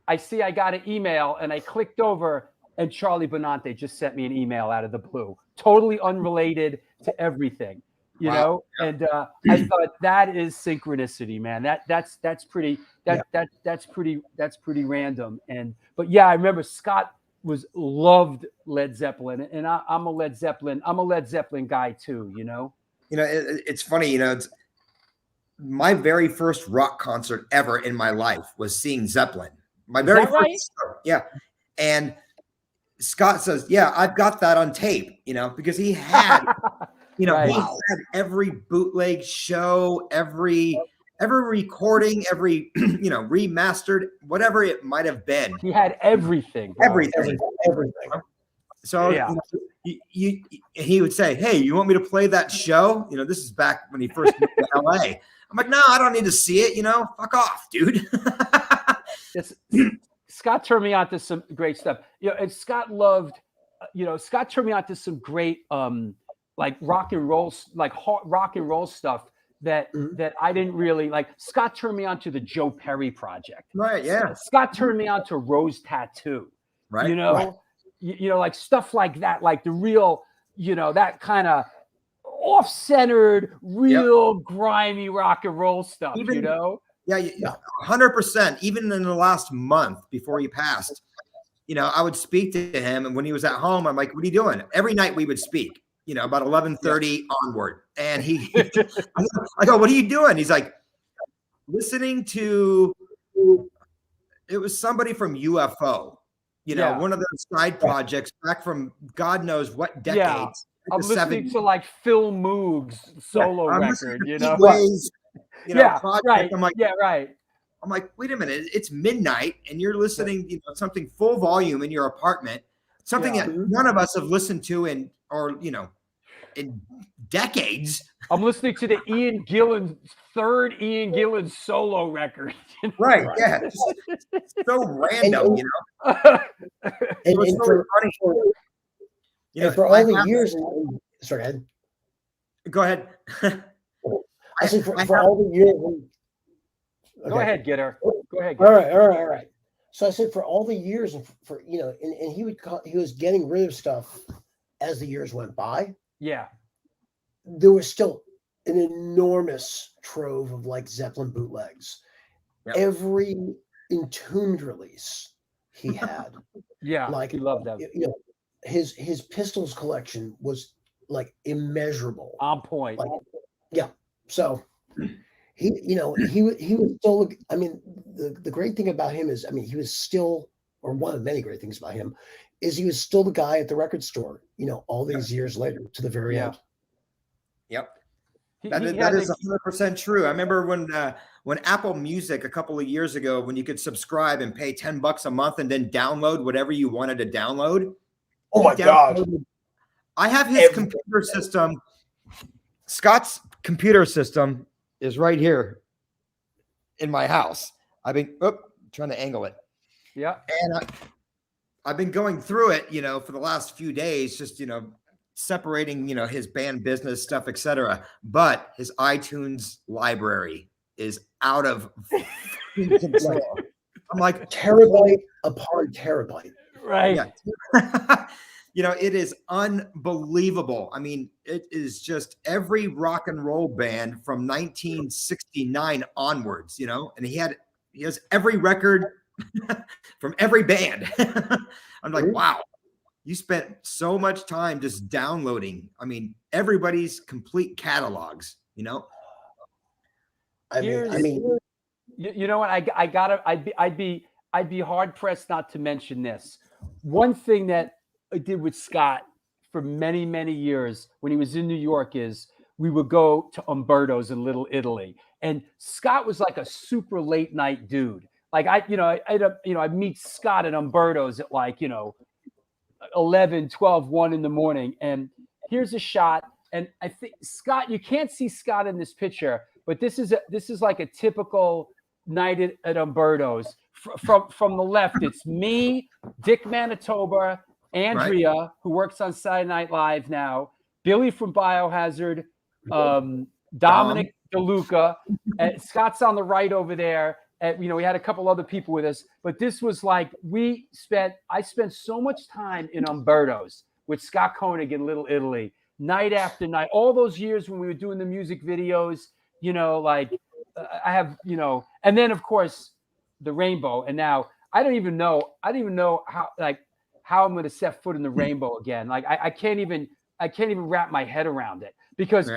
I see I got an email, and I clicked over, and Charlie Benante just sent me an email out of the blue, totally unrelated to everything, you know. And I thought that is synchronicity, man. That's pretty random. But yeah, I remember Scott loved Led Zeppelin, and I'm a Led Zeppelin guy too, it's funny, it's my very first rock concert ever in my life was seeing Zeppelin. My very first show. Yeah. And Scott says, yeah, I've got that on tape, because he had, he had every bootleg show, every recording, every, remastered, whatever it might have been. He had everything. Everything. So he would say, hey, you want me to play that show? This is back when he first moved to LA. I'm like, no, I don't need to see it. Fuck off, dude. Scott turned me on to some great stuff. And Scott loved, Scott turned me on to some great, like rock and roll stuff that I didn't really like. Scott turned me on to the Joe Perry Project. Right. Yeah. Scott turned me on to Rose Tattoo. Right. Like stuff like that, like the real, that kind of off-centered, real grimy rock and roll stuff. Yeah, 100%. Even in the last month before he passed, I would speak to him, and when he was at home, I'm like, "What are you doing?" Every night we would speak, about 11:30 onward, and I go, "What are you doing?" He's like, "Listening to." It was somebody from UFO, You know, Yeah. one of those side projects back from God knows what decades. Yeah. I'm listening to like Phil Moog's solo I'm record, listening you to know? Pete Way's, Yeah, project. right. I'm like, yeah, right. I'm like, wait a minute, it's midnight and you're listening, something full volume in your apartment, something Yeah. that none of us have listened to in decades. I'm listening to the third Ian Gillan solo record. Right. Yeah. Just so random, And- you know. And, It's and really for, funny. You know, and for I all the have- years, sorry, Ed. Go ahead. I said for I all the years. Go Okay. ahead, Gitter. Go ahead. All right. So I said for all the years, and and he was getting rid of stuff as the years went by. Yeah. There was still an enormous trove of like Zeppelin bootlegs. Yep. Every Entombed release he had, Yeah. like he loved them. His Pistols collection was like immeasurable. On point. Like, yeah. So he was still. I mean, the great thing about him is, I mean, he was still, or one of the many great things about him, is he was still the guy at the record store. All these years later, to the very end. Yep. He That had is the- 100% true. I remember when Apple Music a couple of years ago, when you could subscribe and pay $10 a month and then download whatever you wanted to download. Oh my God. I have his computer system. Scott's computer system is right here in my house. I've been trying to angle it. Yeah. And I've been going through it, for the last few days, just, separating, his band business stuff, etc. But his iTunes library is out of control. I'm like Terabyte upon terabyte. Right. Yeah. It is unbelievable. I mean, it is just every rock and roll band from 1969 onwards, and he has every record from every band. I'm like, wow, you spent so much time just downloading. I mean, everybody's complete catalogs, I mean, you know what? I'd be hard pressed not to mention this. One thing that I did with Scott for many, many years when he was in New York is we would go to Umberto's in Little Italy, and Scott was like a super late night dude. Like I'd meet Scott at Umberto's at 11, 12, 1 in the morning. And here's a shot. And I think Scott, you can't see Scott in this picture, but this is like a typical night at Umberto's. From the left, it's me, Dick Manitoba, Andrea, who works on Saturday Night Live now, Billy from Biohazard, Dominic DeLuca, and Scott's on the right over there. And, we had a couple other people with us, but this was like I spent so much time in Umberto's with Scott Koenig in Little Italy, night after night, all those years when we were doing the music videos, I have, and then of course the Rainbow. And now I don't even know how I'm going to set foot in the Rainbow again. Like I can't even wrap my head around it, because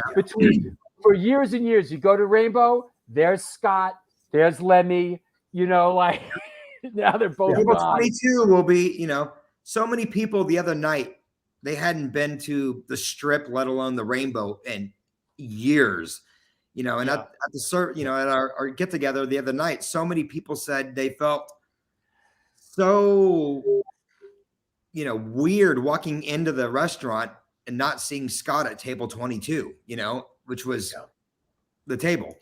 for years and years, you go to Rainbow, there's Scott, there's Lemmy, now they're both People gone. 22 will be, so many people the other night, they hadn't been to the Strip, let alone the Rainbow, in years, and at our get together the other night, so many people said they felt so, weird walking into the restaurant and not seeing Scott at table 22, which was the table.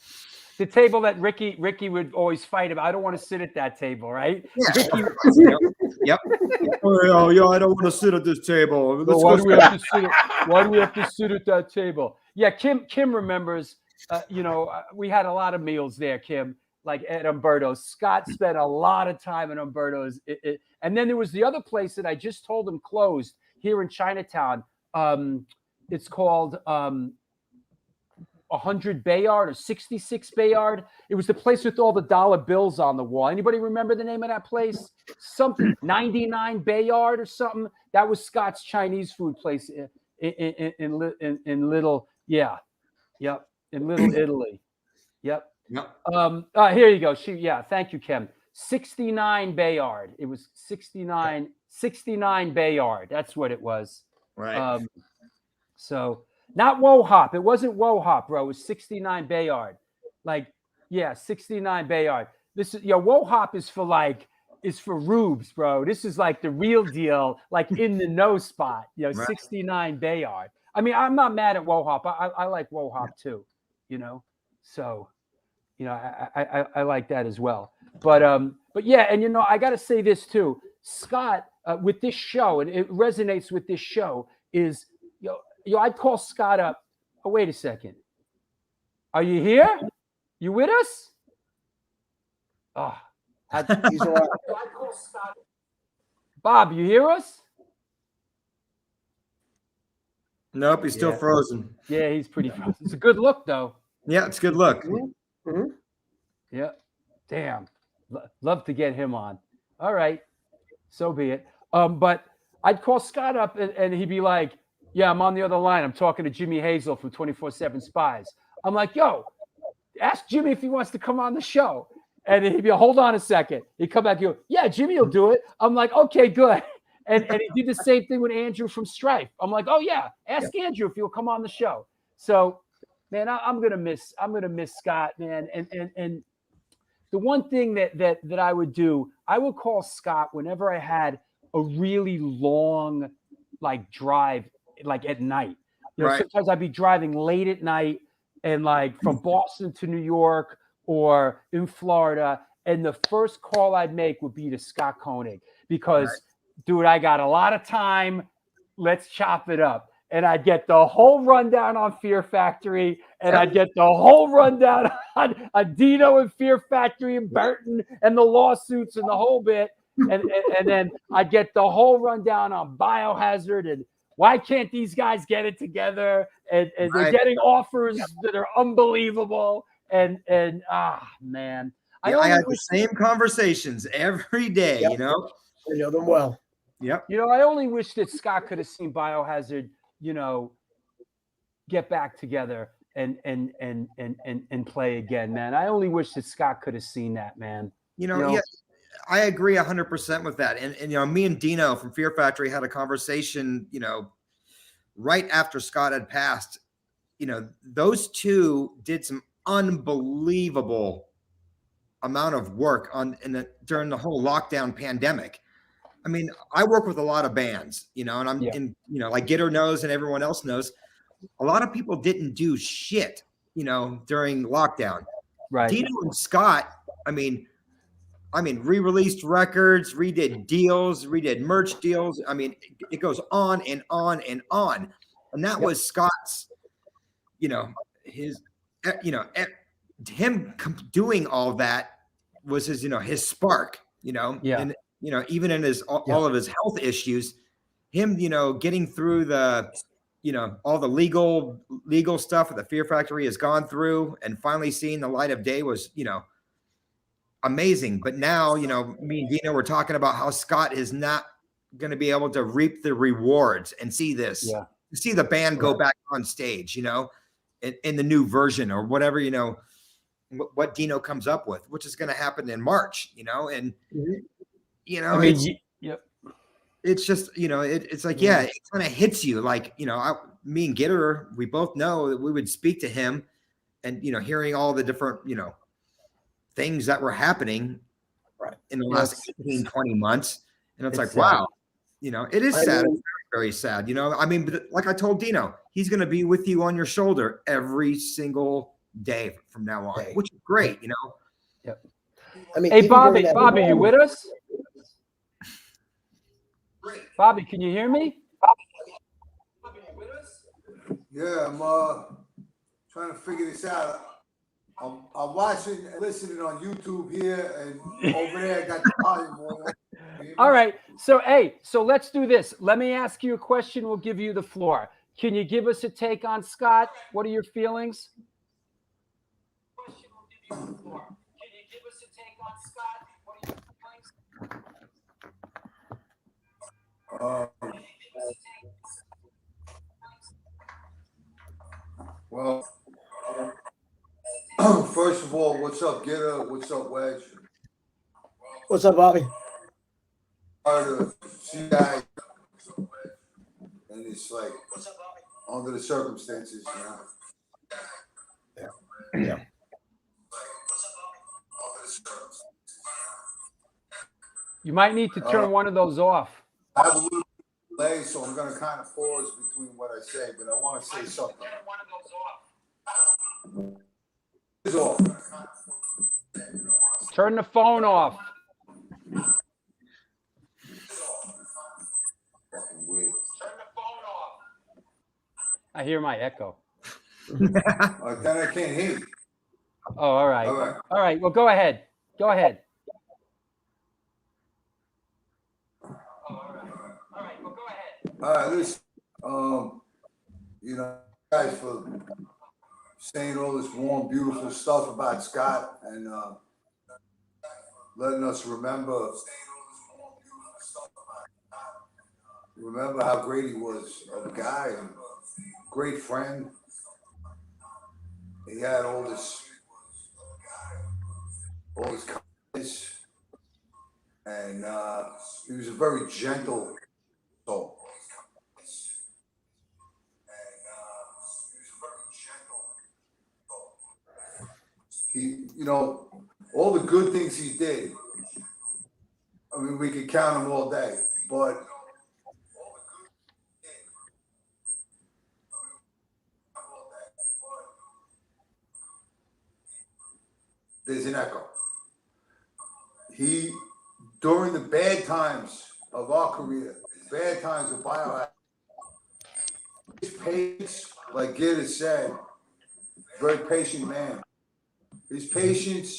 The table that Ricky would always fight about. I don't want to sit at that table, right? Yeah. Ricky, Yep. Oh, yeah, I don't want to sit at this table. why do we have to sit at that table? Yeah, Kim remembers. We had a lot of meals there, Kim, like at Umberto's. Scott spent a lot of time at Umberto's. And then there was the other place that I just told him closed here in Chinatown. It's called 100 Bayard or 66 Bayard. It was the place with all the dollar bills on the wall. Anybody remember the name of that place? Something 99 Bayard or something. That was Scott's Chinese food place in Little, in Little Italy. Yep. Yep. Here you go. Thank you, Kim. 69 Bayard. It was 69 Bayard. That's what it was. Right. So not Woe Hop. It wasn't Woe Hop, bro. It was 69 Bayard. Like, yeah, 69 Bayard. This is Woe Hop is for rubes, bro. This is like the real deal, like in the know spot. Right. 69 Bayard. I mean, I'm not mad at Woe Hop. I like Woe Hop too, So, I like that as well. But yeah, and I got to say this too, Scott, with this show, and it resonates with this show, is I'd call Scott up. Oh, wait a second. Are you here? You with us? Oh, He's all right. I'd call Scott. Bob, you hear us? Nope, he's still frozen. Yeah, he's pretty frozen. It's a good look, though. Yeah, it's a good look. Mm-hmm. Yeah. Damn. Love to get him on. All right. So be it. But I'd call Scott up and he'd be like, yeah, I'm on the other line. I'm talking to Jimmy Hazel from 24/7 Spies. I'm like, yo, ask Jimmy if he wants to come on the show. And he'd be, hold on a second. He'd come back and go, yeah, Jimmy will do it. I'm like, okay, good. And he did the same thing with Andrew from Strife. I'm like, oh yeah, ask Andrew if he'll come on the show. So, man, I'm gonna miss Scott, man. And the one thing that I would do, I would call Scott whenever I had a really long drive, at night. Right. Sometimes I'd be driving late at night and from Boston to New York or in Florida, and the first call I'd make would be to Scott Koenig because, dude, I got a lot of time. Let's chop it up. And I'd get the whole rundown on Fear Factory, and I'd get the whole rundown on Dino and Fear Factory and Burton and the lawsuits and the whole bit. And then I'd get the whole rundown on Biohazard and why can't these guys get it together? And they're getting offers that are unbelievable. And man. I had the same conversations every day, I know them well. Yep. I only wish that Scott could have seen Biohazard, get back together and play again, man. I only wish that Scott could have seen that, man. Yeah, I agree 100% with that. And me and Dino from Fear Factory had a conversation, right after Scott had passed. Those two did some unbelievable amount of work during the whole lockdown pandemic. I mean, I work with a lot of bands, and I'm in, like Gitter knows and everyone else knows, a lot of people didn't do shit, during lockdown. Right. Dino and Scott, I mean, re-released records, redid deals, redid merch deals. I mean, it goes on and on and on. And that was Scott's, his, him doing all that was his, his spark, and, even in all of his health issues, him, getting through the, all the legal stuff that the Fear Factory has gone through and finally seeing the light of day was, amazing. But now, me and Dino were talking about how Scott is not going to be able to reap the rewards and see this, see the band go back on stage, in the new version or whatever, what Dino comes up with, which is going to happen in March, and, it's just, it's like, it kind of hits you like, me and Gitter, we both know that we would speak to him and, hearing all the different, things that were happening in the last 18, 20 months. And it's like, sad. Wow, it is sad. It's very, very sad. I mean, but like I told Dino, he's going to be with you on your shoulder every single day from now on, which is great, Yep. I mean, hey, Bobby, you with us? Bobby, can you hear me? Yeah, I'm trying to figure this out. I'm watching and listening on YouTube here, and over there I got the volume on. All right. So let's do this. Let me ask you a question. We'll give you the floor. Can you give us a take on Scott? What are your feelings? Well, first of all, what's up, Gitter? What's up, Wedge? What's up, Bobby? To see guys, and it's like under the circumstances, you know. Yeah. You might need to turn one of those off. I have a little delay, so I'm going to kind of pause between what I say, but I want to say something. It's off. Turn the phone off. Fucking weird. I hear my echo. Then I can't hear you. Oh, all right. All right. All right. Well, go ahead. Go ahead. All right, listen. You know, guys, for saying all this warm, beautiful stuff about Scott and letting us remember how great he was of a guy and great friend. He had all this kindness, and he was a very gentle soul. He, you know, all the good things he did, I mean, we could count them all day, but there's an echo. He, during the bad times of our career, bad times of Biohazard, his patience, like Gid has said, very patient man. His patience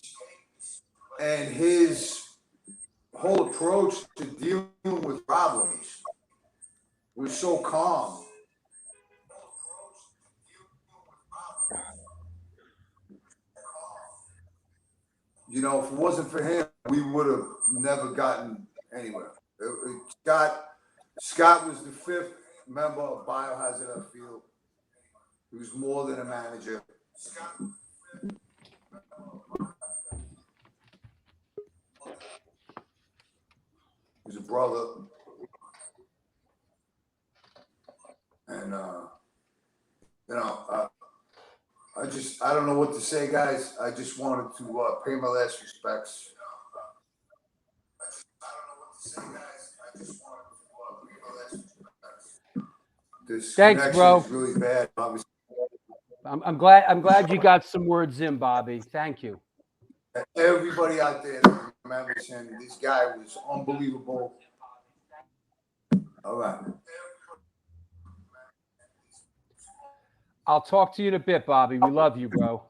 and his whole approach to dealing with problems was so calm. You know, if it wasn't for him, we would have never gotten anywhere. Scott was the fifth member of Biohazard, I feel. He was more than a manager. He's a brother. And, you know, I don't know what to say, guys. I just wanted to pay my last respects. This Thanks, connection bro. is really bad, obviously. I'm glad you got some words in, Bobby. Thank you. Everybody out there that remembers him, this guy was unbelievable. All right. I'll talk to you in a bit, Bobby. We love you, bro.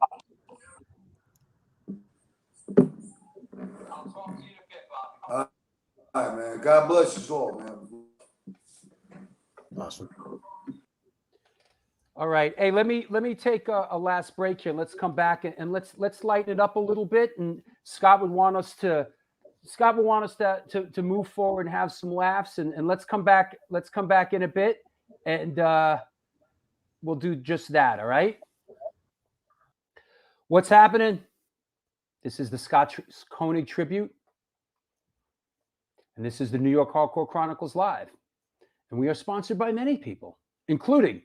All right, man. God bless us all, man. Awesome. All right. Hey, let me take a last break here. Let's come back and let's lighten it up a little bit. And Scott would want us to move forward and have some laughs. And let's come back in a bit, and we'll do just that. All right. What's happening? This is the Scott Koenig tribute, and this is the New York Hardcore Chronicles Live. And we are sponsored by many people, including,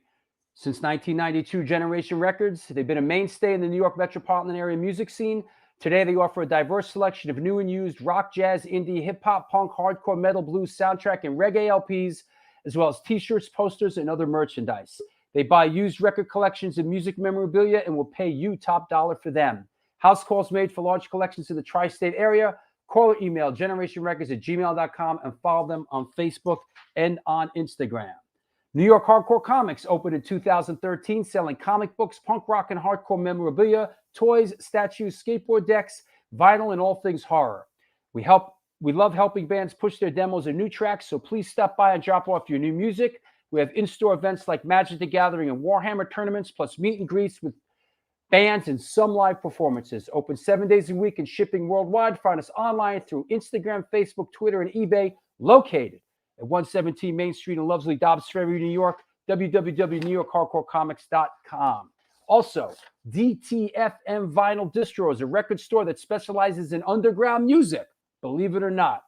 since 1992, Generation Records. They've been a mainstay in the New York metropolitan area music scene. Today, they offer a diverse selection of new and used rock, jazz, indie, hip-hop, punk, hardcore, metal, blues, soundtrack, and reggae LPs, as well as T-shirts, posters, and other merchandise. They buy used record collections and music memorabilia and will pay you top dollar for them. House calls made for large collections in the tri-state area. Call or email generationrecords@gmail.com and follow them on Facebook and on Instagram. New York Hardcore Comics opened in 2013, selling comic books, punk rock and hardcore memorabilia, toys, statues, skateboard decks, vinyl, and all things horror. We love helping bands push their demos and new tracks, so please stop by and drop off your new music. We have in-store events like Magic the Gathering and Warhammer tournaments, plus meet and greets with bands and some live performances. Open 7 days a week and shipping worldwide. Find us online through Instagram, Facebook, Twitter, and eBay. Located at 117 Main Street in Lovesley, Dobbs Ferry, New York. www.newyorkhardcorecomics.com. Also, DTFM Vinyl Distro is a record store that specializes in underground music. believe it or not.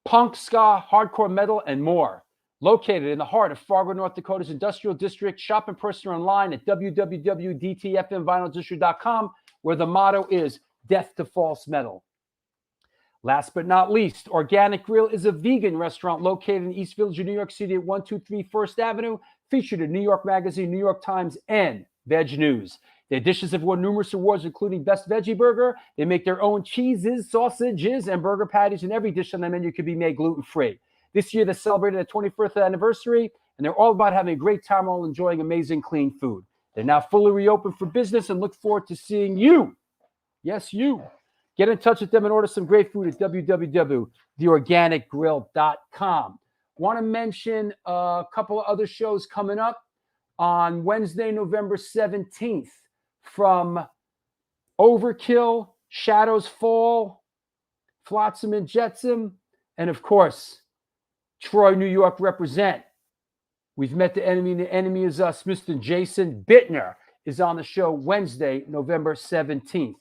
Punk, ska, hardcore metal, and more. Located in the heart of Fargo, North Dakota's industrial district. Shop in person or online at www.dtfmvinyldistrict.com, where the motto is death to false metal. Last but not least, Organic Grill is a vegan restaurant located in East Village, New York City at 123 First Avenue, featured in New York Magazine, New York Times, and Veg News. Their dishes have won numerous awards, including Best Veggie Burger. They make their own cheeses, sausages, and burger patties, and every dish on the menu can be made gluten-free. This year, they celebrated their 21st anniversary, and they're all about having a great time while enjoying amazing, clean food. They're now fully reopened for business and look forward to seeing you. Yes, you. Get in touch with them and order some great food at www.theorganicgrill.com. Want to mention a couple of other shows coming up on Wednesday, November 17th from Overkill, Shadows Fall, Flotsam and Jetsam, and of course, Troy, New York represent. We've met the enemy, and the enemy is us. Mr. Jason Bittner is on the show Wednesday, November 17th.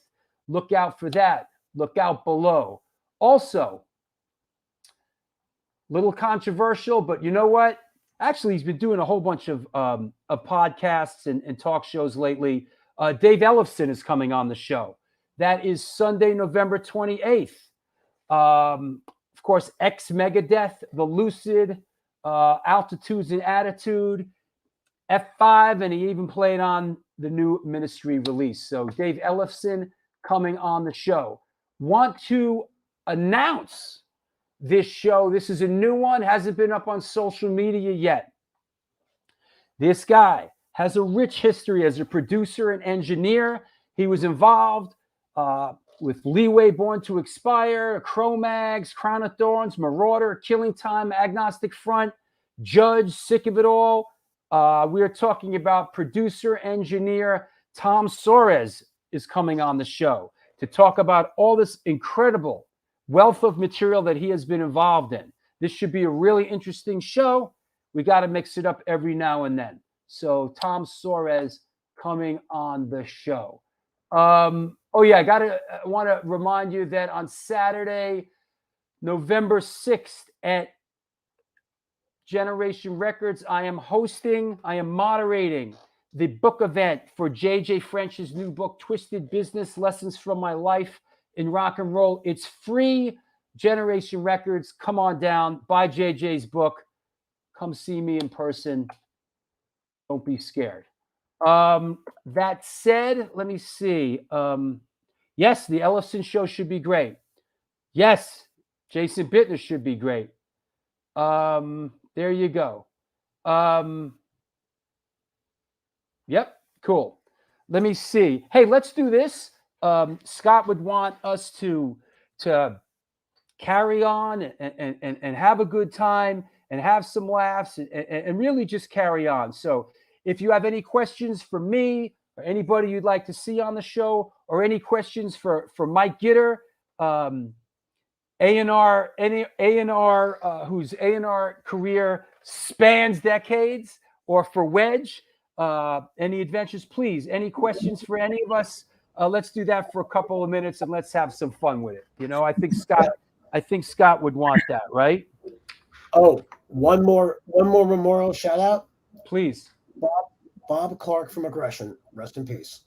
Look out for that. Look out below. Also, little controversial, but you know what? Actually, he's been doing a whole bunch of podcasts and talk shows lately. Dave Ellefson is coming on the show. That is Sunday, November 28th. Of course, Megadeth, The Lucid, Altitudes and Attitude, F5, and he even played on the new Ministry release. So Dave Ellefson coming on the show. Want to announce this show. This is a new one, hasn't been up on social media yet. This guy has a rich history as a producer and engineer. He was involved with Leeway, Born to Expire, Cro-Mags, Crown of Thorns, Marauder, Killing Time, Agnostic Front, Judge, Sick of It All. We are talking about producer, engineer Tom Soares is coming on the show to talk about all this incredible wealth of material that he has been involved in. This should be a really interesting show. We got to mix it up every now and then. So Tom Soares coming on the show. Oh yeah, I want to remind you that on Saturday, November 6th at Generation Records, I am moderating the book event for JJ French's new book, Twisted Business, Lessons from My Life in Rock and Roll. It's free. Generation Records, come on down, buy JJ's book, come see me in person. Don't be scared. That said, let me see. Yes, the Ellefson show should be great. Yes, Jason Bittner should be great. There you go. Yep, cool. Let me see. Hey, let's do this. Scott would want us to carry on and have a good time and have some laughs and really just carry on. So if you have any questions for me or anybody you'd like to see on the show, or any questions for Mike Gitter, A&R, whose A&R career spans decades, or for Wedge, any adventures, please. Any questions for any of us? Let's do that for a couple of minutes and let's have some fun with it. You know, I think Scott would want that, right? Oh, one more memorial shout out. Please. Bob Clark from Aggression. Rest in peace.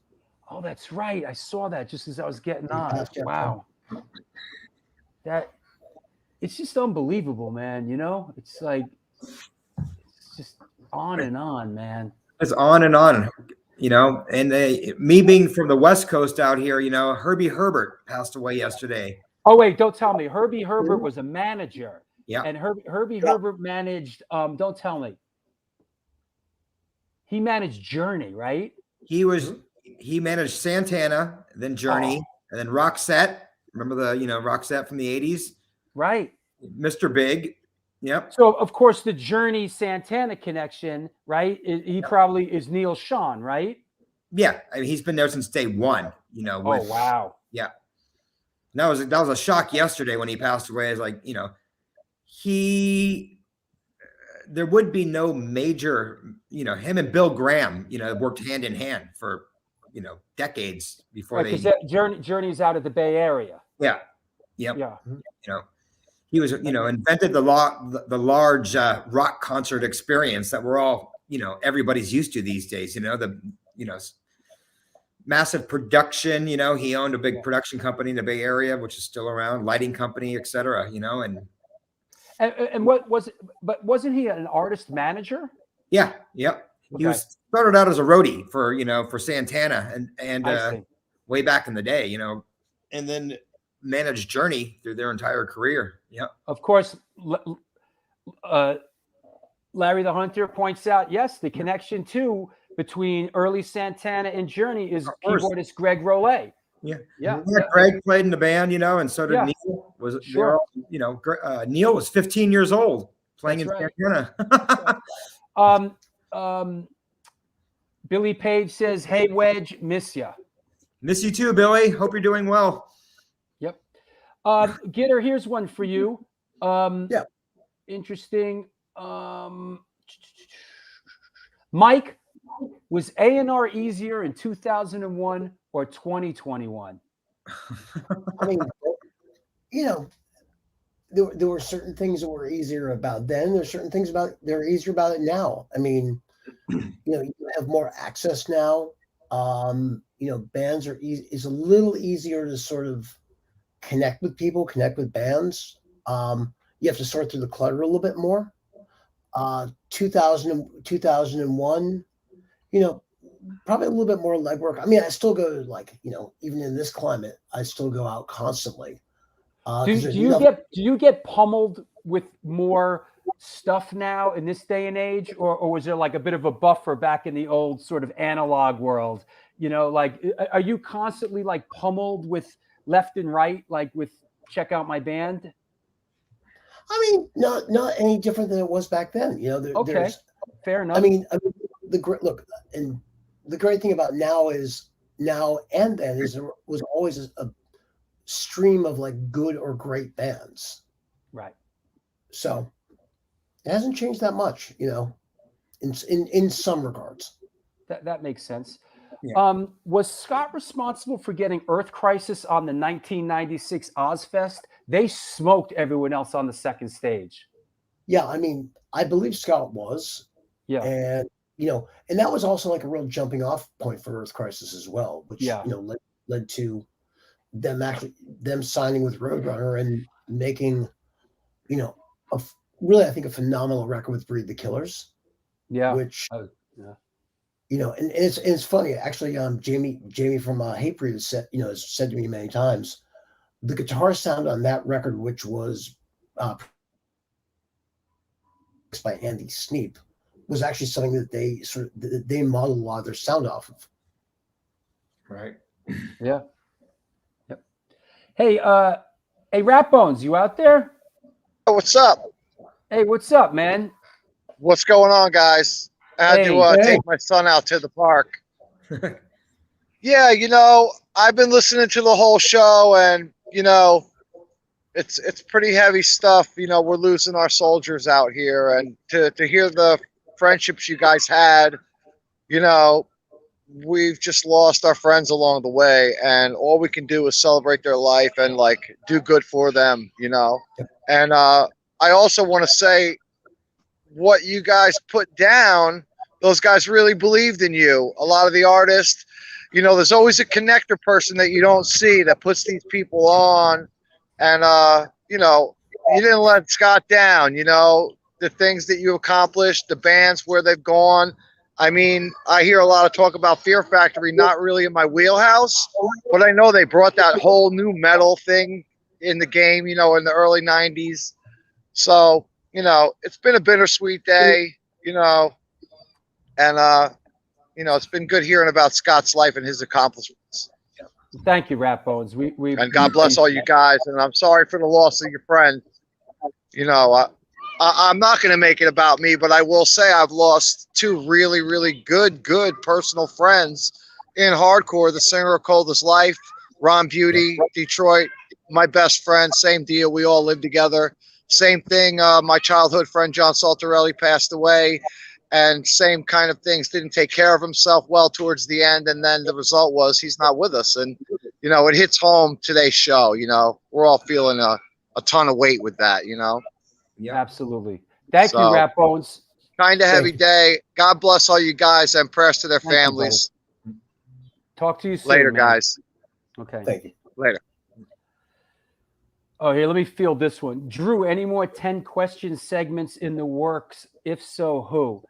Oh, that's right. I saw that just as I was getting on. Wow. It's just unbelievable, man. You know, it's like, it's just on and on, man. It's on and on, you know, and me being from the West Coast out here, you know, Herbie Herbert passed away yesterday. Oh, wait, don't tell me. Herbie Herbert was a manager. Yeah. And Herbie Herbert managed, don't tell me. He managed Journey, right? He managed Santana, then Journey, and then Roxette. Remember Roxette from the 80s? Right. Mr. Big. Yep. So, of course, the Journey Santana connection, right? He probably is Neil Sean, right? Yeah. I mean, he's been there since day one, you know. Oh, wow. Yeah. And that was a shock yesterday when he passed away. It's like, you know, there would be no major, you know, him and Bill Graham, you know, worked hand in hand for, you know, decades before Journey's out of the Bay Area. Yeah. Yep. Yeah. You know, he was, invented the large rock concert experience that we're all, everybody's used to these days. Massive production. He owned a big production company in the Bay Area, which is still around, lighting company, et cetera. And what was it? But wasn't he an artist manager? Yeah. Yep. He Okay. started out as a roadie for Santana and I see. way back in the day, and then managed Journey through their entire career. Yeah. Of course, Larry the Hunter points out, yes, the connection too between early Santana and Journey is keyboardist Greg Rollet. Yeah. Yeah. Greg played in the band, and so did Neil. Sure. Neil was 15 years old playing That's in right. Santana. Billy Page says, "Hey Wedge, miss ya." Miss you too, Billy. Hope you're doing well. Yep. Gitter, here's one for you. Interesting. Mike, was A&R easier in 2001 or 2021? I mean, there were certain things that were easier about then. There's certain things that are easier about it now. I mean, you have more access now. Bands are easy. It's a little easier to sort of connect with people, connect with bands. You have to sort through the clutter a little bit more. 2001, probably a little bit more legwork. I mean, I still go even in this climate, I still go out constantly. Do you get pummeled with more stuff now in this day and age, or was there like a bit of a buffer back in the old sort of analog world? Are you constantly like pummeled with left and right, like with check out my band? I mean, not any different than it was back then. Okay, fair enough. I mean, the great thing about now and then is there was always a stream of like good or great bands. Right. So it hasn't changed that much, in some regards. That makes sense. Yeah. Was Scott responsible for getting Earth Crisis on the 1996 Ozfest? They smoked everyone else on the second stage. Yeah, I mean, I believe Scott was. Yeah. And and that was also like a real jumping off point for Earth Crisis as well, which led to them signing with Roadrunner and making, I think a phenomenal record with Breed the Killers. Yeah. Which and it's funny actually. Jamie from Hatebreed has said to me many times, the guitar sound on that record, which was by Andy Sneap, was actually something that they modeled a lot of their sound off of. Right. Yeah. Yep. Hey, Rat Bones, you out there? What's up? Hey, what's up, man? What's going on, guys? I had to take my son out to the park. Yeah, I've been listening to the whole show, and it's pretty heavy stuff. We're losing our soldiers out here, and to hear the friendships you guys had, we've just lost our friends along the way, and all we can do is celebrate their life and like do good for them, And I also want to say, what you guys put down, those guys really believed in you. A lot of the artists, there's always a connector person that you don't see that puts these people on. And, you didn't let Scott down, the things that you accomplished, the bands where they've gone. I mean, I hear a lot of talk about Fear Factory, not really in my wheelhouse, but I know they brought that whole new metal thing in the game, in the early 90s. So, it's been a bittersweet day, and, it's been good hearing about Scott's life and his accomplishments. Thank you, Rat Bones. And God bless all you guys. And I'm sorry for the loss of your friend. I'm not going to make it about me, but I will say I've lost two really, really good personal friends in hardcore. The singer of Coldest Life, Ron Beauty, Detroit, my best friend, same deal. We all lived together. Same thing. My childhood friend, John Saltarelli, passed away. and same kind of things. Didn't take care of himself well towards the end, and then the result was he's not with us. And you know, it hits home today's show. You know, we're all feeling a ton of weight with that. You know, Yeah. Absolutely. Thank you, Rat Bones. Kind of heavy day. God bless all you guys and prayers to their Thank you, families. Talk to you soon. Later, man. guys. Okay. Thank you. Later. Oh, here, let me field this one. Drew, any more 10 question segments in the works? If so, who?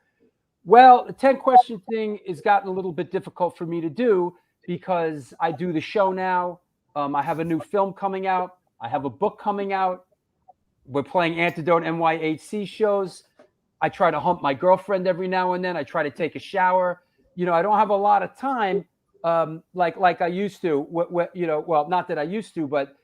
Well, the 10 question thing has gotten a little bit difficult for me to do because I do the show now. I have a new film coming out. I have a book coming out. We're playing Antidote NYHC shows. I try to hump my girlfriend every now and then. I try to take a shower. You know, I don't have a lot of time like I used to. You know, well, not that I used to, but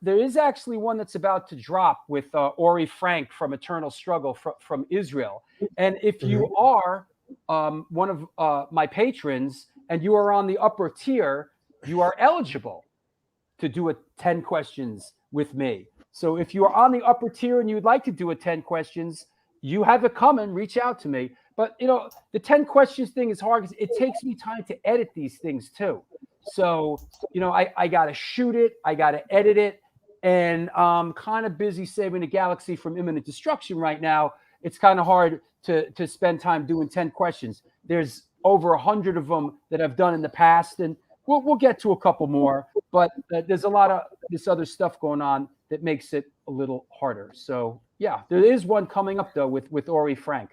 there is actually one that's about to drop with Ori Frank from Eternal Struggle from Israel. And if you are one of my patrons and you are on the upper tier, you are eligible to do a 10 questions with me. So if you are on the upper tier and you'd like to do a 10 questions, you have it coming, reach out to me. But, you know, the 10 questions thing is hard because it takes me time to edit these things too. So, you know, I got to shoot it. I got to edit it. And I'm kind of busy saving the galaxy from imminent destruction right now. It's kind of hard to spend time doing 10 questions. There's over 100 of them that I've done in the past. And we'll get to a couple more. But there's a lot of this other stuff going on that makes it a little harder. So, yeah, there is one coming up, though, with Ori Frank.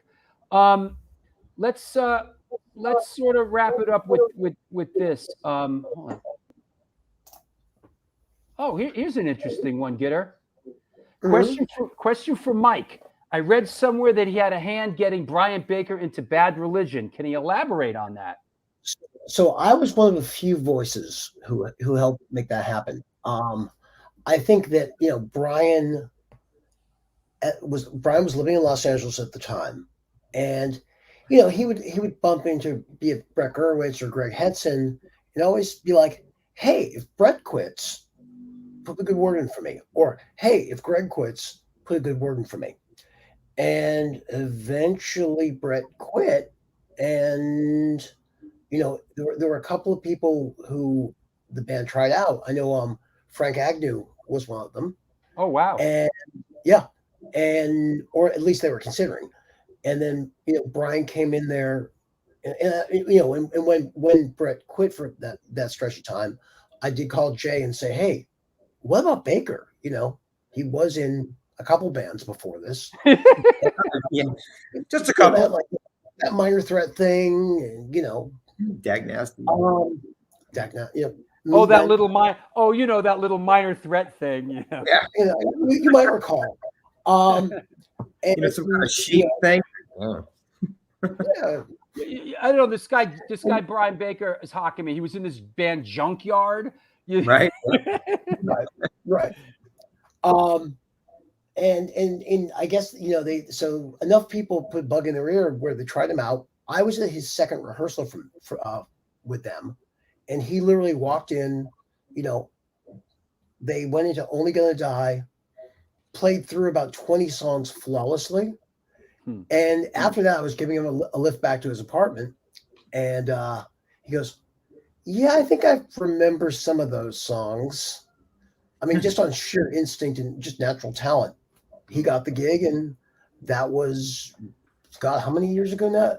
Let's sort of wrap it up with this. Hold on. Oh, here's an interesting one, Gitter. Question for Mike. I read somewhere that he had a hand getting Brian Baker into Bad Religion. Can he elaborate on that? So I was one of the few voices who helped make that happen. I think that, you know, Brian was living in Los Angeles at the time, and you know, he would bump into, be it Brett Gurewitz or Greg Hetson, and always be like, "Hey, if Brett quits, put a good word in for me," or "Hey, if Greg quits, put a good word in for me." And eventually, Brett quit, and you know, there were a couple of people who the band tried out. I know Frank Agnew was one of them. Oh wow! And yeah, or at least they were considering. And then, you know, Brian came in there, and you know, and when Brett quit for that stretch of time, I did call Jay and say, "Hey, what about Baker? You know, he was in a couple bands before this." Yeah, just a couple. Like that Minor Threat thing, and you know, Dag Nasty. You know. Oh, that little you know, that little Minor Threat thing. Yeah. Yeah, you know, you might recall. You know, some kind of sheep thing. Oh. Yeah. I don't know. This guy Brian Baker is hawking me. He was in this band Junkyard. Right. Right. And I guess, you know, so enough people put bug in their ear where they tried him out. I was at his second rehearsal with them, and he literally walked in. You know, they went into Only Gonna Die, played through about 20 songs flawlessly. And after that, I was giving him a lift back to his apartment, and he goes, "Yeah, I think I remember some of those songs." I mean, just on sheer instinct and just natural talent, he got the gig, and that was, God, how many years ago now?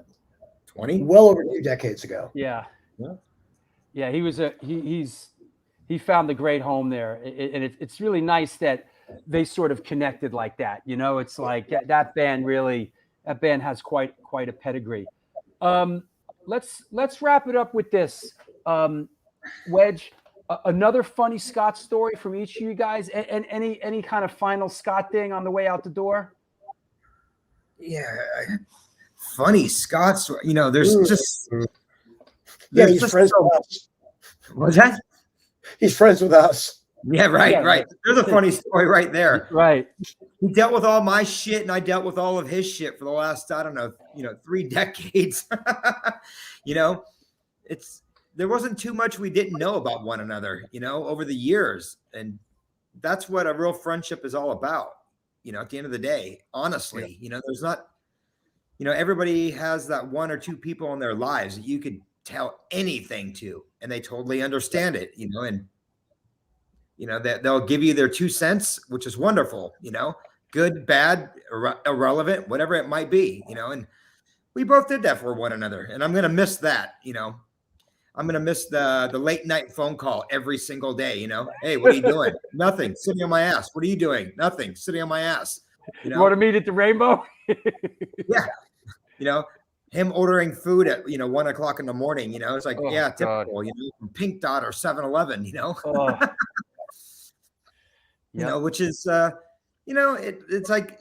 20? Well over 2 decades ago. Yeah. He was he found a great home there, and it's really nice that they sort of connected like that. You know, it's like that band has quite a pedigree. Let's wrap it up with this. Wedge, another funny Scott story from each of you guys, and any kind of final Scott thing on the way out the door? Yeah, funny Scott story. You know, there's just he's friends with us. What's that? He's friends with us. Yeah, right. There's a funny story right there. Right. He dealt with all my shit, and I dealt with all of his shit for the last, I don't know, 3 decades. You know, there wasn't too much we didn't know about one another, you know, over the years. And that's what a real friendship is all about. You know, at the end of the day, honestly, you know, there's not, you know, everybody has that one or two people in their lives that you could tell anything to, and they totally understand it, you know, and you know that they'll give you their 2 cents, which is wonderful, you know, good, bad, irrelevant, whatever it might be, you know, and we both did that for one another, and I'm going to miss that, you know. I'm going to miss the late night phone call every single day, you know. Hey, what are you doing? Nothing. Sitting on my ass. What are you doing? Nothing. Sitting on my ass. You know? You want to meet at the Rainbow? Yeah. You know, him ordering food at, you know, 1 o'clock in the morning, you know, it's like, Oh, yeah, God. typical, you know, from Pink Dot or 7-Eleven, you know. Oh. You know, which is, you know, it's like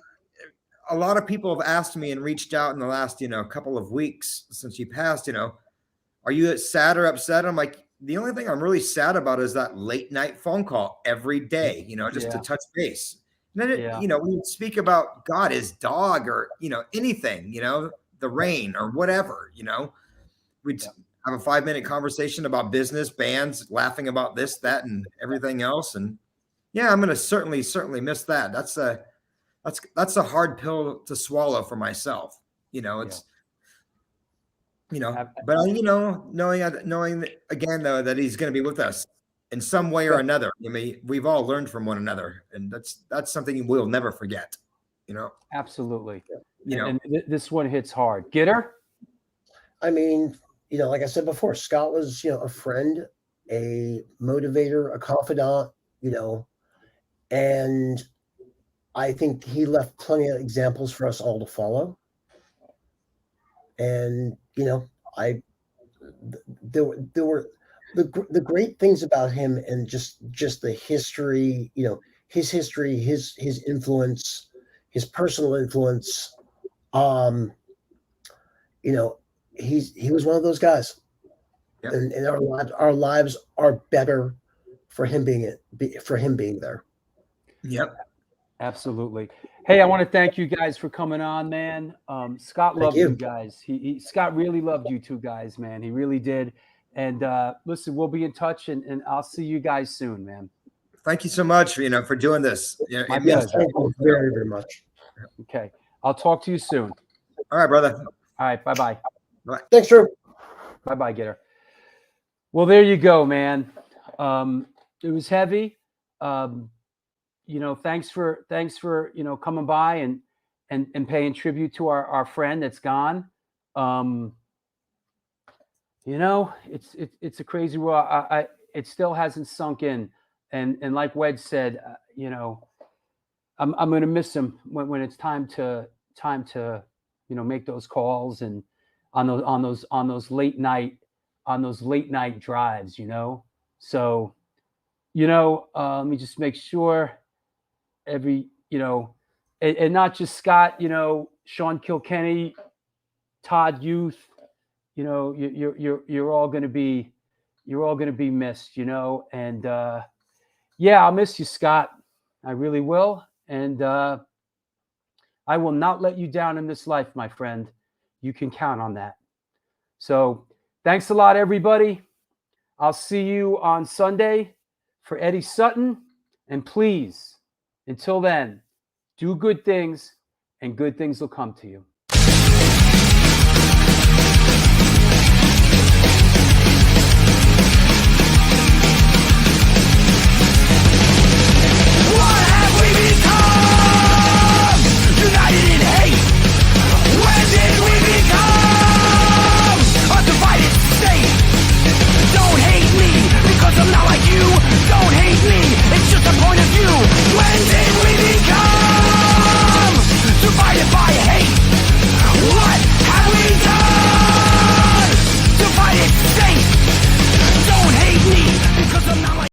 a lot of people have asked me and reached out in the last, you know, couple of weeks since he passed, you know, are you sad or upset? I'm like, the only thing I'm really sad about is that late night phone call every day, you know, just to touch base. And then, you know, we would speak about God, his dog, or, you know, anything, you know, the rain or whatever, you know, we'd have a 5-minute conversation about business, bands, laughing about this, that, and everything else. And yeah, I'm going to certainly miss that. That's a hard pill to swallow for myself. You know, it's, you know, but you know, knowing again, though, that he's going to be with us in some way or another. I mean, we've all learned from one another, and that's something we'll never forget, you know? Absolutely. You know, and this one hits hard. Get her? I mean, you know, like I said before, Scott was, you know, a friend, a motivator, a confidant, you know, and I think he left plenty of examples for us all to follow. And, you know, there were the great things about him, and just the history, you know, his history, his influence, his personal influence. You know, he was one of those guys, and our lives are better for him being there. Yep. Absolutely. Hey, I want to thank you guys for coming on, man. Scott loved you guys. Scott really loved you two guys, man. He really did. And listen, we'll be in touch, and I'll see you guys soon, man. Thank you so much, you know, for doing this. You know, My pleasure. Thank you very, very much. Okay. I'll talk to you soon. All right, brother. All right. Bye-bye. Bye. Thanks, Drew. Bye-bye, Getter. Well, there you go, man. It was heavy. You know, thanks for you know, coming by and paying tribute to our friend that's gone. You know, it's a crazy world. It still hasn't sunk in, and like Wedge said, you know, I'm gonna miss him when it's time to you know, make those calls and on those late night drives, you know. So, you know, let me just make sure you know, and not just Scott, you know, Sean Kilkenny, Todd Youth, you know, you're all going to be missed, you know. And yeah, I'll miss you, Scott. I really will. And I will not let you down in this life, my friend. You can count on that. So thanks a lot, everybody. I'll see you on Sunday for Eddie Sutton. And please, until then, do good things, and good things will come to you.